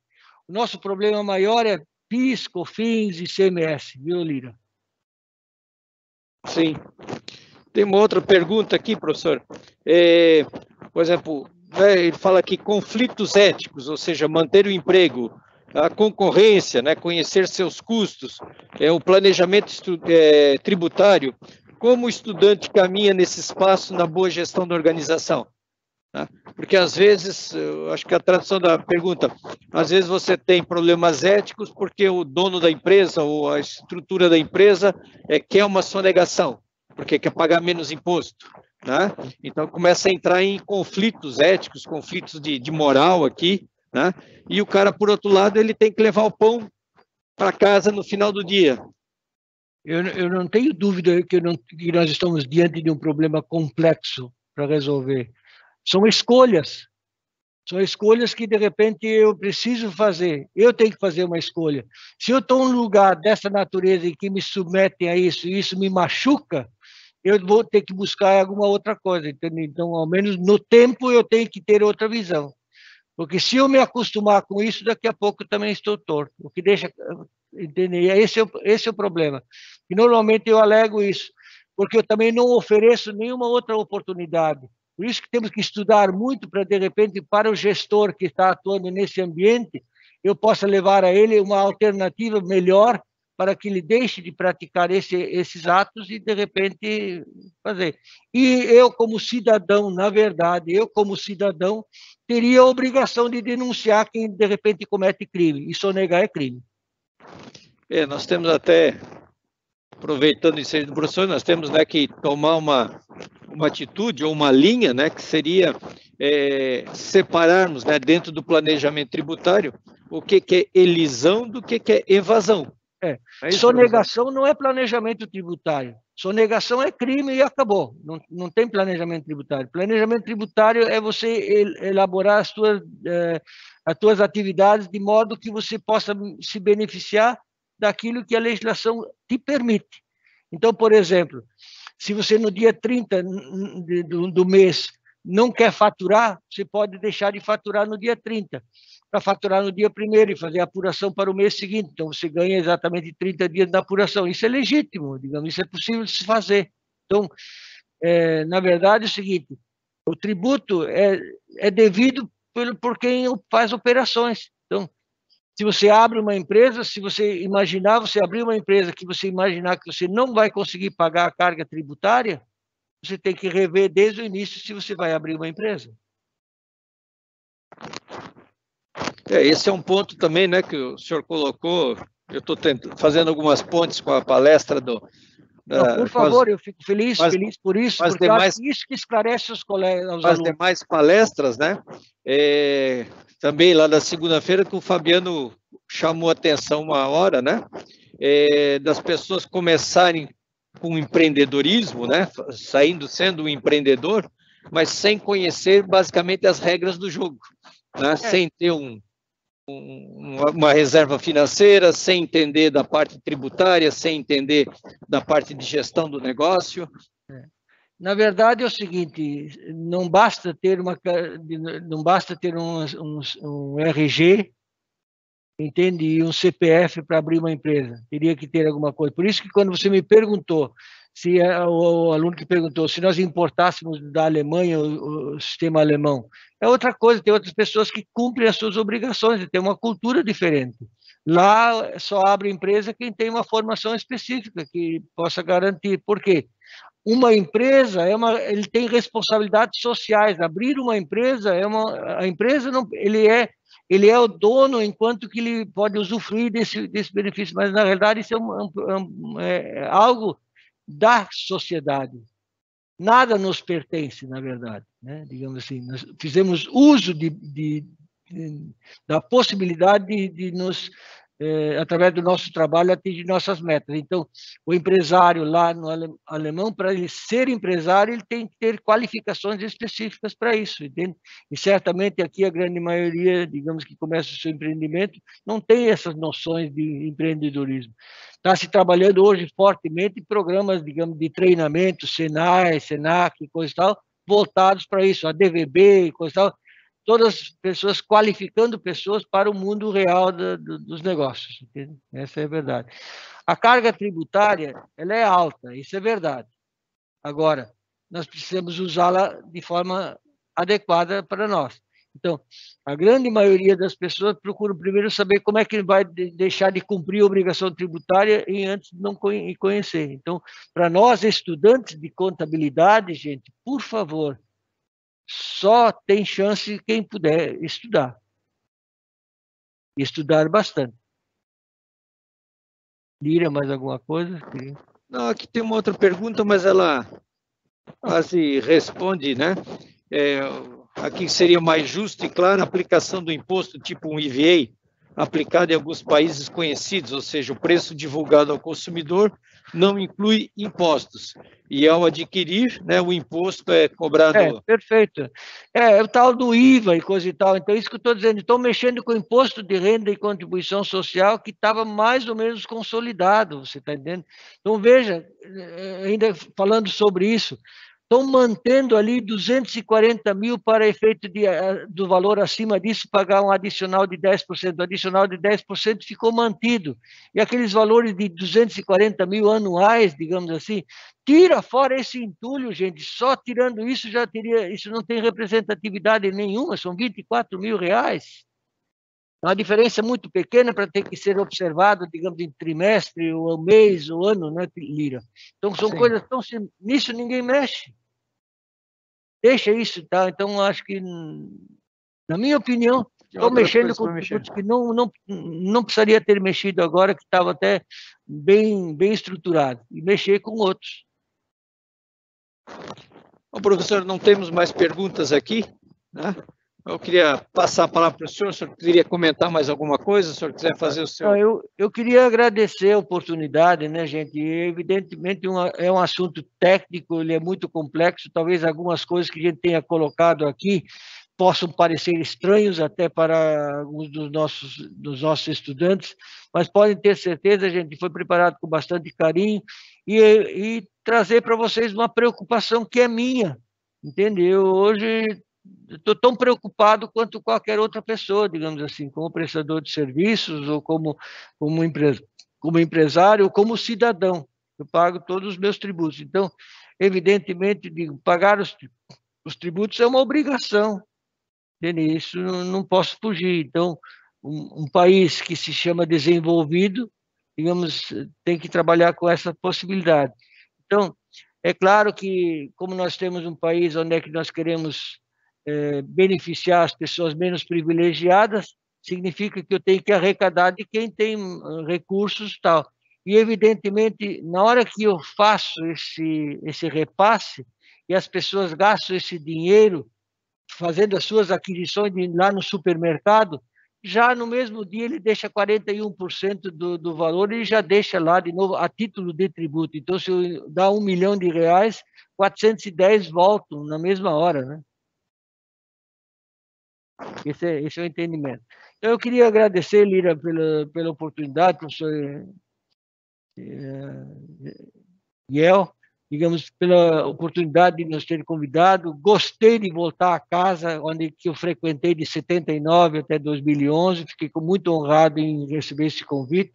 O nosso problema maior é PIS, COFINS e ICMS, viu, Lira? Sim. Tem uma outra pergunta aqui, professor. Por exemplo, ele fala aqui conflitos éticos, ou seja, manter o emprego, a concorrência, né, conhecer seus custos, o planejamento tributário. Como o estudante caminha nesse espaço na boa gestão da organização? Tá? Porque às vezes, eu acho que a tradução da pergunta, às vezes você tem problemas éticos porque o dono da empresa ou a estrutura da empresa quer uma sonegação, porque quer pagar menos imposto, né? Então começa a entrar em conflitos éticos, conflitos de moral aqui, né? E o cara, por outro lado, ele tem que levar o pão para casa no final do dia. Eu não tenho dúvida que nós estamos diante de um problema complexo para resolver. São escolhas que, de repente, eu preciso fazer. Eu tenho que fazer uma escolha. Se eu estou em um lugar dessa natureza e que me submetem a isso, e isso me machuca, eu vou ter que buscar alguma outra coisa, entendeu? Então, ao menos no tempo, eu tenho que ter outra visão. Porque se eu me acostumar com isso, daqui a pouco eu também estou torto. O que deixa... Entendeu? Esse é o problema. E normalmente eu alego isso, porque eu também não ofereço nenhuma outra oportunidade. Por isso que temos que estudar muito para, de repente, para o gestor que está atuando nesse ambiente, eu possa levar a ele uma alternativa melhor para que ele deixe de praticar esses atos e, de repente, fazer. E eu, como cidadão, na verdade, teria a obrigação de denunciar quem, de repente, comete crime. E sonegar é crime. Nós temos até, aproveitando o ensejo do professor, nós temos, né, que tomar uma atitude ou uma linha, né, que seria separarmos, né, dentro do planejamento tributário o que é elisão do que é evasão. Sonegação não é planejamento tributário. Sonegação é crime e acabou. Não tem planejamento tributário. Planejamento tributário é você elaborar as tuas atividades de modo que você possa se beneficiar daquilo que a legislação te permite. Então, por exemplo, se você no dia 30 do mês não quer faturar, você pode deixar de faturar no dia 30, para faturar no dia 1º e fazer a apuração para o mês seguinte. Então, você ganha exatamente 30 dias da apuração. Isso é legítimo, digamos, isso é possível de se fazer. Então, na verdade, é o seguinte, o tributo é devido por quem faz operações. Então, Se você abre uma empresa, se você imaginar, você abrir uma empresa que você imaginar que você não vai conseguir pagar a carga tributária, você tem que rever desde o início se você vai abrir uma empresa. Esse é um ponto também, né, que o senhor colocou. Eu estou fazendo algumas pontes com a palestra do... Não, por favor, eu fico feliz por isso, porque demais, acho que isso que esclarece os colegas, os as alunos. demais palestras, né? Também lá na segunda-feira que o Fabiano chamou a atenção uma hora, né? Das pessoas começarem com empreendedorismo, né? Sendo um empreendedor, mas sem conhecer basicamente as regras do jogo, né? Sem ter uma reserva financeira, sem entender da parte tributária, sem entender da parte de gestão do negócio. Na verdade é o seguinte, não basta ter um RG, entende, e um CPF para abrir uma empresa. Teria que ter alguma coisa. Por isso que quando você me perguntou, se o aluno que perguntou se nós importássemos da Alemanha o sistema alemão, é outra coisa, tem outras pessoas que cumprem as suas obrigações, tem uma cultura diferente. Lá só abre empresa quem tem uma formação específica que possa garantir. Por quê? Uma empresa ele tem responsabilidades sociais. Abrir uma empresa a empresa não, ele é o dono enquanto que ele pode usufruir desse benefício, mas na realidade isso é algo da sociedade. Nada nos pertence, na verdade, né? Digamos assim, nós fizemos uso da possibilidade de nos através do nosso trabalho, atingir nossas metas. Então, o empresário lá no alemão, para ele ser empresário, ele tem que ter qualificações específicas para isso, entende? E certamente aqui a grande maioria, digamos, que começa o seu empreendimento, não tem essas noções de empreendedorismo. Está se trabalhando hoje fortemente em programas, digamos, de treinamento, Senai, Senac, coisa e tal, voltados para isso, a DVB, coisa e tal, todas as pessoas qualificando pessoas para o mundo real dos negócios. Entende? Essa é a verdade. A carga tributária, ela é alta, isso é verdade. Agora, nós precisamos usá-la de forma adequada para nós. Então, a grande maioria das pessoas procura primeiro saber como é que ele vai deixar de cumprir a obrigação tributária e antes de não conhecer. Então, para nós, estudantes de contabilidade, gente, por favor, só tem chance quem puder estudar. Estudar bastante. Lira, mais alguma coisa? Não, aqui tem uma outra pergunta, mas ela quase responde, né? Aqui seria mais justo e claro a aplicação do imposto tipo um IVA, aplicado em alguns países conhecidos, ou seja, o preço divulgado ao consumidor não inclui impostos. E ao adquirir, né, o imposto é cobrado... Perfeito. É o tal do IVA e coisa e tal. Então, isso que eu estou dizendo, estão mexendo com o imposto de renda e contribuição social que estava mais ou menos consolidado, você está entendendo? Então, veja, ainda falando sobre isso, estão mantendo ali 240 mil para efeito do valor acima disso, pagar um adicional de 10%. O adicional de 10% ficou mantido. E aqueles valores de 240 mil anuais, digamos assim, tira fora esse entulho, gente. Só tirando isso já teria... Isso não tem representatividade nenhuma, são 24 mil reais. Uma diferença muito pequena para ter que ser observado, digamos, em trimestre, ou mês, ou ano, né, Lira? Então, são Sim. coisas tão... Nisso ninguém mexe. Deixa isso, tá? Então, acho que, na minha opinião, estão mexendo com tributos que não precisaria ter mexido agora, que estava até bem estruturado, e mexer com outros. Bom, professor, não temos mais perguntas aqui, né? Eu queria passar a palavra para o senhor queria comentar mais alguma coisa, se o senhor quiser fazer o seu... Eu queria agradecer a oportunidade, né, gente? E, evidentemente, é um assunto técnico, ele é muito complexo, talvez algumas coisas que a gente tenha colocado aqui possam parecer estranhos até para alguns dos nossos estudantes, mas podem ter certeza, gente, foi preparado com bastante carinho e trazer para vocês uma preocupação que é minha, entendeu? Hoje... Estou tão preocupado quanto qualquer outra pessoa, digamos assim, como prestador de serviços ou como empresário ou como cidadão. Eu pago todos os meus tributos. Então, evidentemente, pagar os tributos é uma obrigação. Entende? Isso não posso fugir. Então, um país que se chama desenvolvido, digamos, tem que trabalhar com essa possibilidade. Então, é claro que, como nós temos um país onde é que nós queremos beneficiar as pessoas menos privilegiadas, significa que eu tenho que arrecadar de quem tem recursos e tal. E, evidentemente, na hora que eu faço esse repasse e as pessoas gastam esse dinheiro fazendo as suas aquisições lá no supermercado, já no mesmo dia ele deixa 41% do valor, ele já deixa lá de novo a título de tributo. Então, se eu dar R$1 milhão, 410 voltam na mesma hora, né? Esse é o entendimento. Então, eu queria agradecer, Lira, pela oportunidade, professor Iel, digamos, pela oportunidade de nos ter convidado. Gostei de voltar a casa, onde que eu frequentei de 79 até 2011. Fiquei muito honrado em receber esse convite.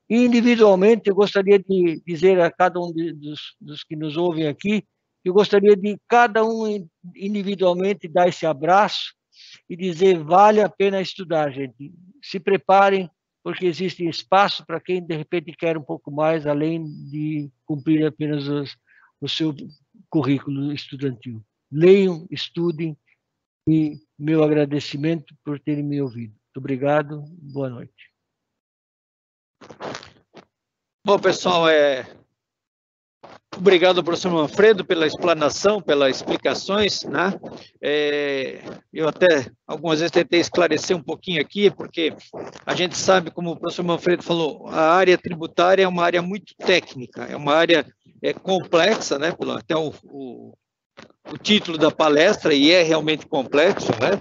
E, individualmente, eu gostaria de dizer a cada um dos que nos ouvem aqui, eu gostaria de cada um individualmente dar esse abraço e dizer: vale a pena estudar, gente. Se preparem, porque existe espaço para quem, de repente, quer um pouco mais, além de cumprir apenas o seu currículo estudantil. Leiam, estudem, e meu agradecimento por terem me ouvido. Muito obrigado, boa noite. Bom, pessoal, obrigado, professor Manfredo, pela explanação, pelas explicações, né? Eu até algumas vezes tentei esclarecer um pouquinho aqui, porque a gente sabe, como o professor Manfredo falou, a área tributária é uma área muito técnica, é uma área complexa, né? Até o título da palestra, e é realmente complexo, né?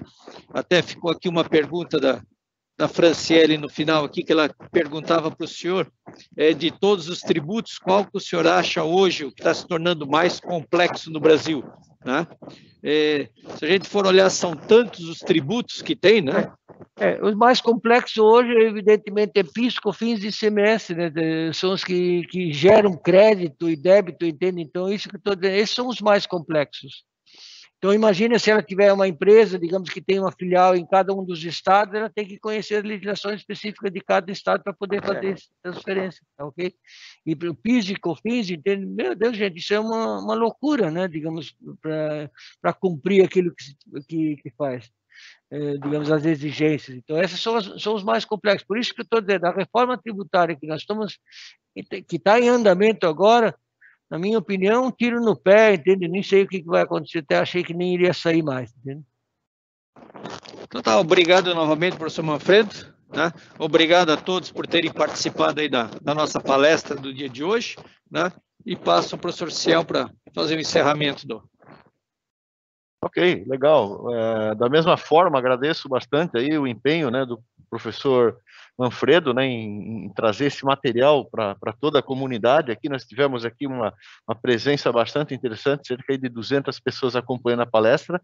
Até ficou aqui uma pergunta da Franciele no final aqui, que ela perguntava para o senhor, de todos os tributos, qual que o senhor acha hoje o que está se tornando mais complexo no Brasil, né? Se a gente for olhar, são tantos os tributos que tem, né? Os mais complexos hoje, evidentemente, é PIS, COFINS e ICMS, né? São os que geram crédito e débito, entende? Então, isso que eu estou dizendo, esses são os mais complexos. Então, imagina se ela tiver uma empresa, digamos que tem uma filial em cada um dos estados, ela tem que conhecer as legislações específicas de cada estado para poder fazer essa transferência, tá, ok? E o PIS e COFINS, entende? Meu Deus, gente, isso é uma loucura, né? Digamos, para cumprir aquilo que faz. Digamos, as exigências. Então, esses são os mais complexos. Por isso que eu estou dizendo, a reforma tributária que nós estamos, que está em andamento agora, na minha opinião, um tiro no pé, entende? Nem sei o que vai acontecer, até achei que nem iria sair mais, entende? Então tá, obrigado novamente, professor Manfredo, né? Obrigado a todos por terem participado aí da nossa palestra do dia de hoje, né? E passo ao professor Ciel para fazer o encerramento do... Ok, legal. Da mesma forma, agradeço bastante aí o empenho, né, do professor Manfredo, né, em trazer esse material para toda a comunidade. Aqui nós tivemos aqui uma presença bastante interessante, cerca de 200 pessoas acompanhando a palestra.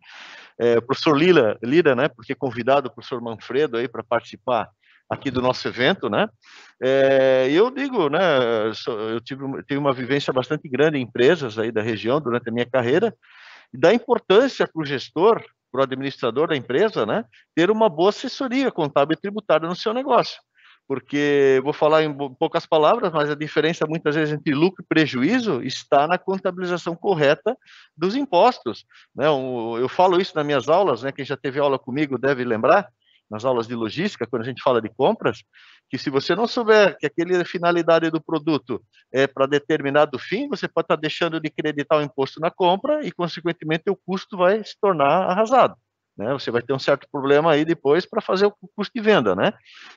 O professor Lira, né, porque convidado o professor Manfredo aí para participar aqui do nosso evento, né? Eu digo, né, tenho uma vivência bastante grande em empresas aí da região durante a minha carreira, e da importância para o gestor, para o administrador da empresa, né, ter uma boa assessoria contábil e tributária no seu negócio. Porque, vou falar em poucas palavras, mas a diferença muitas vezes entre lucro e prejuízo está na contabilização correta dos impostos, né? Eu falo isso nas minhas aulas, né? Quem já teve aula comigo deve lembrar, nas aulas de logística, quando a gente fala de compras, que se você não souber que aquela finalidade do produto é para determinado fim, você pode estar deixando de creditar o imposto na compra e, consequentemente, o custo vai se tornar arrasado, né? Você vai ter um certo problema aí depois para fazer o custo de venda, né?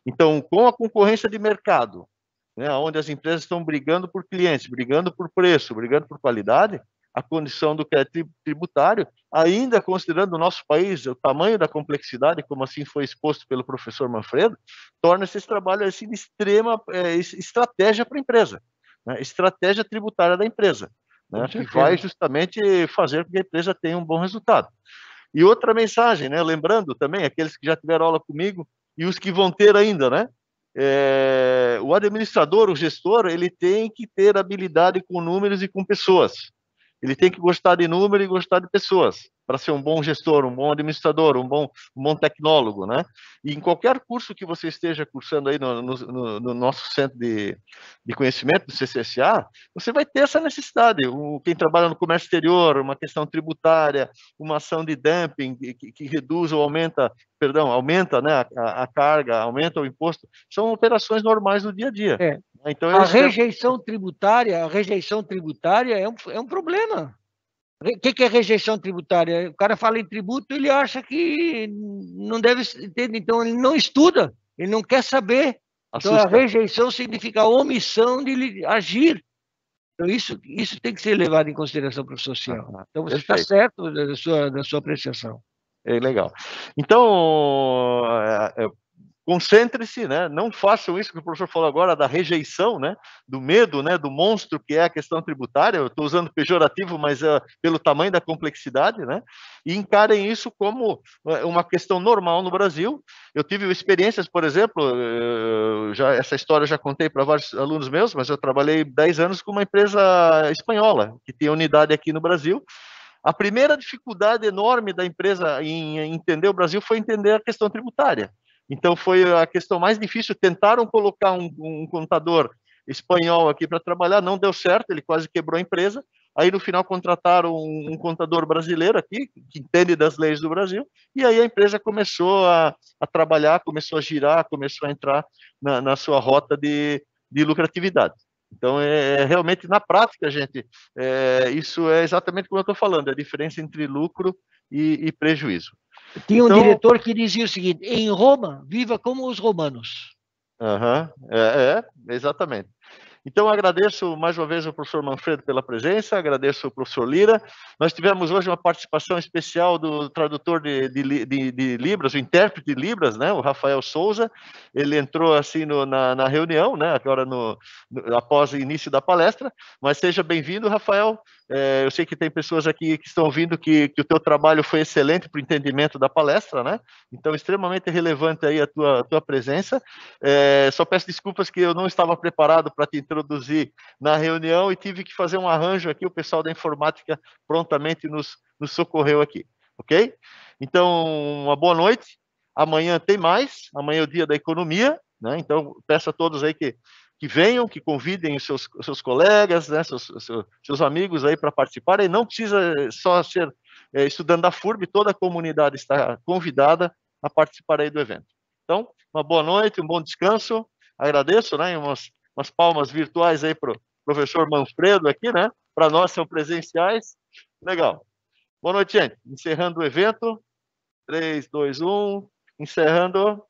Então, com a concorrência de mercado, né, onde as empresas estão brigando por clientes, brigando por preço, brigando por qualidade, a condição do crédito tributário, ainda considerando o nosso país, o tamanho da complexidade, como assim foi exposto pelo professor Manfredo, torna esse trabalho assim, de extrema estratégia para a empresa, né? Estratégia tributária da empresa, né? Que vai justamente fazer com que a empresa tenha um bom resultado. E outra mensagem, né? Lembrando também, aqueles que já tiveram aula comigo e os que vão ter ainda, né? O administrador, o gestor, ele tem que ter habilidade com números e com pessoas. Ele tem que gostar de número e gostar de pessoas, para ser um bom gestor, um bom administrador, um bom tecnólogo, né? E em qualquer curso que você esteja cursando aí no nosso centro de conhecimento, do CCSA, você vai ter essa necessidade. Quem trabalha no comércio exterior, uma questão tributária, uma ação de dumping que reduz ou aumenta, né, a carga, aumenta o imposto, são operações normais do dia a dia. Então, a rejeição tributária é um problema. O que é rejeição tributária? O cara fala em tributo, ele acha que não deve entender, então ele não estuda, ele não quer saber. Então a rejeição significa a omissão de agir. Então isso tem que ser levado em consideração para o social. Então você está certo da sua apreciação. Legal. Então, concentre-se, né? Não façam isso que o professor falou agora, da rejeição, né? Do medo, né? Do monstro que é a questão tributária. Eu estou usando pejorativo, mas pelo tamanho da complexidade, né? E encarem isso como uma questão normal no Brasil. Eu tive experiências, por exemplo, essa história eu já contei para vários alunos meus, mas eu trabalhei 10 anos com uma empresa espanhola, que tem unidade aqui no Brasil. A primeira dificuldade enorme da empresa em entender o Brasil foi entender a questão tributária. Então, foi a questão mais difícil. Tentaram colocar um contador espanhol aqui para trabalhar, não deu certo, ele quase quebrou a empresa. Aí, no final, contrataram um contador brasileiro aqui, que entende das leis do Brasil, e aí a empresa começou a trabalhar, começou a girar, começou a entrar na sua rota de lucratividade. Então, realmente, na prática, gente, isso é exatamente como eu estou falando, a diferença entre lucro e prejuízo. Tinha um diretor que dizia o seguinte: em Roma, viva como os romanos. Exatamente. Então, agradeço mais uma vez ao professor Manfredo pela presença, agradeço ao professor Lira. Nós tivemos hoje uma participação especial do tradutor de Libras, o intérprete de Libras, né, o Rafael Souza. Ele entrou assim na reunião, né, agora após o início da palestra. Mas seja bem-vindo, Rafael. Eu sei que tem pessoas aqui que estão ouvindo que o teu trabalho foi excelente para o entendimento da palestra, né? Então, extremamente relevante aí a tua presença. Só peço desculpas que eu não estava preparado para te introduzir na reunião e tive que fazer um arranjo aqui. O pessoal da informática prontamente nos socorreu aqui, ok? Então, uma boa noite. Amanhã tem mais. Amanhã é o dia da economia, né? Então, peço a todos aí que venham, que convidem os seus colegas, né, seus amigos aí para participarem. Não precisa só ser estudante da FURB, toda a comunidade está convidada a participar aí do evento. Então, uma boa noite, um bom descanso. Agradeço, né, umas palmas virtuais aí para o professor Manfredo aqui, né? Para nós são presenciais. Legal. Boa noite, gente. Encerrando o evento. 3, 2, 1. Encerrando.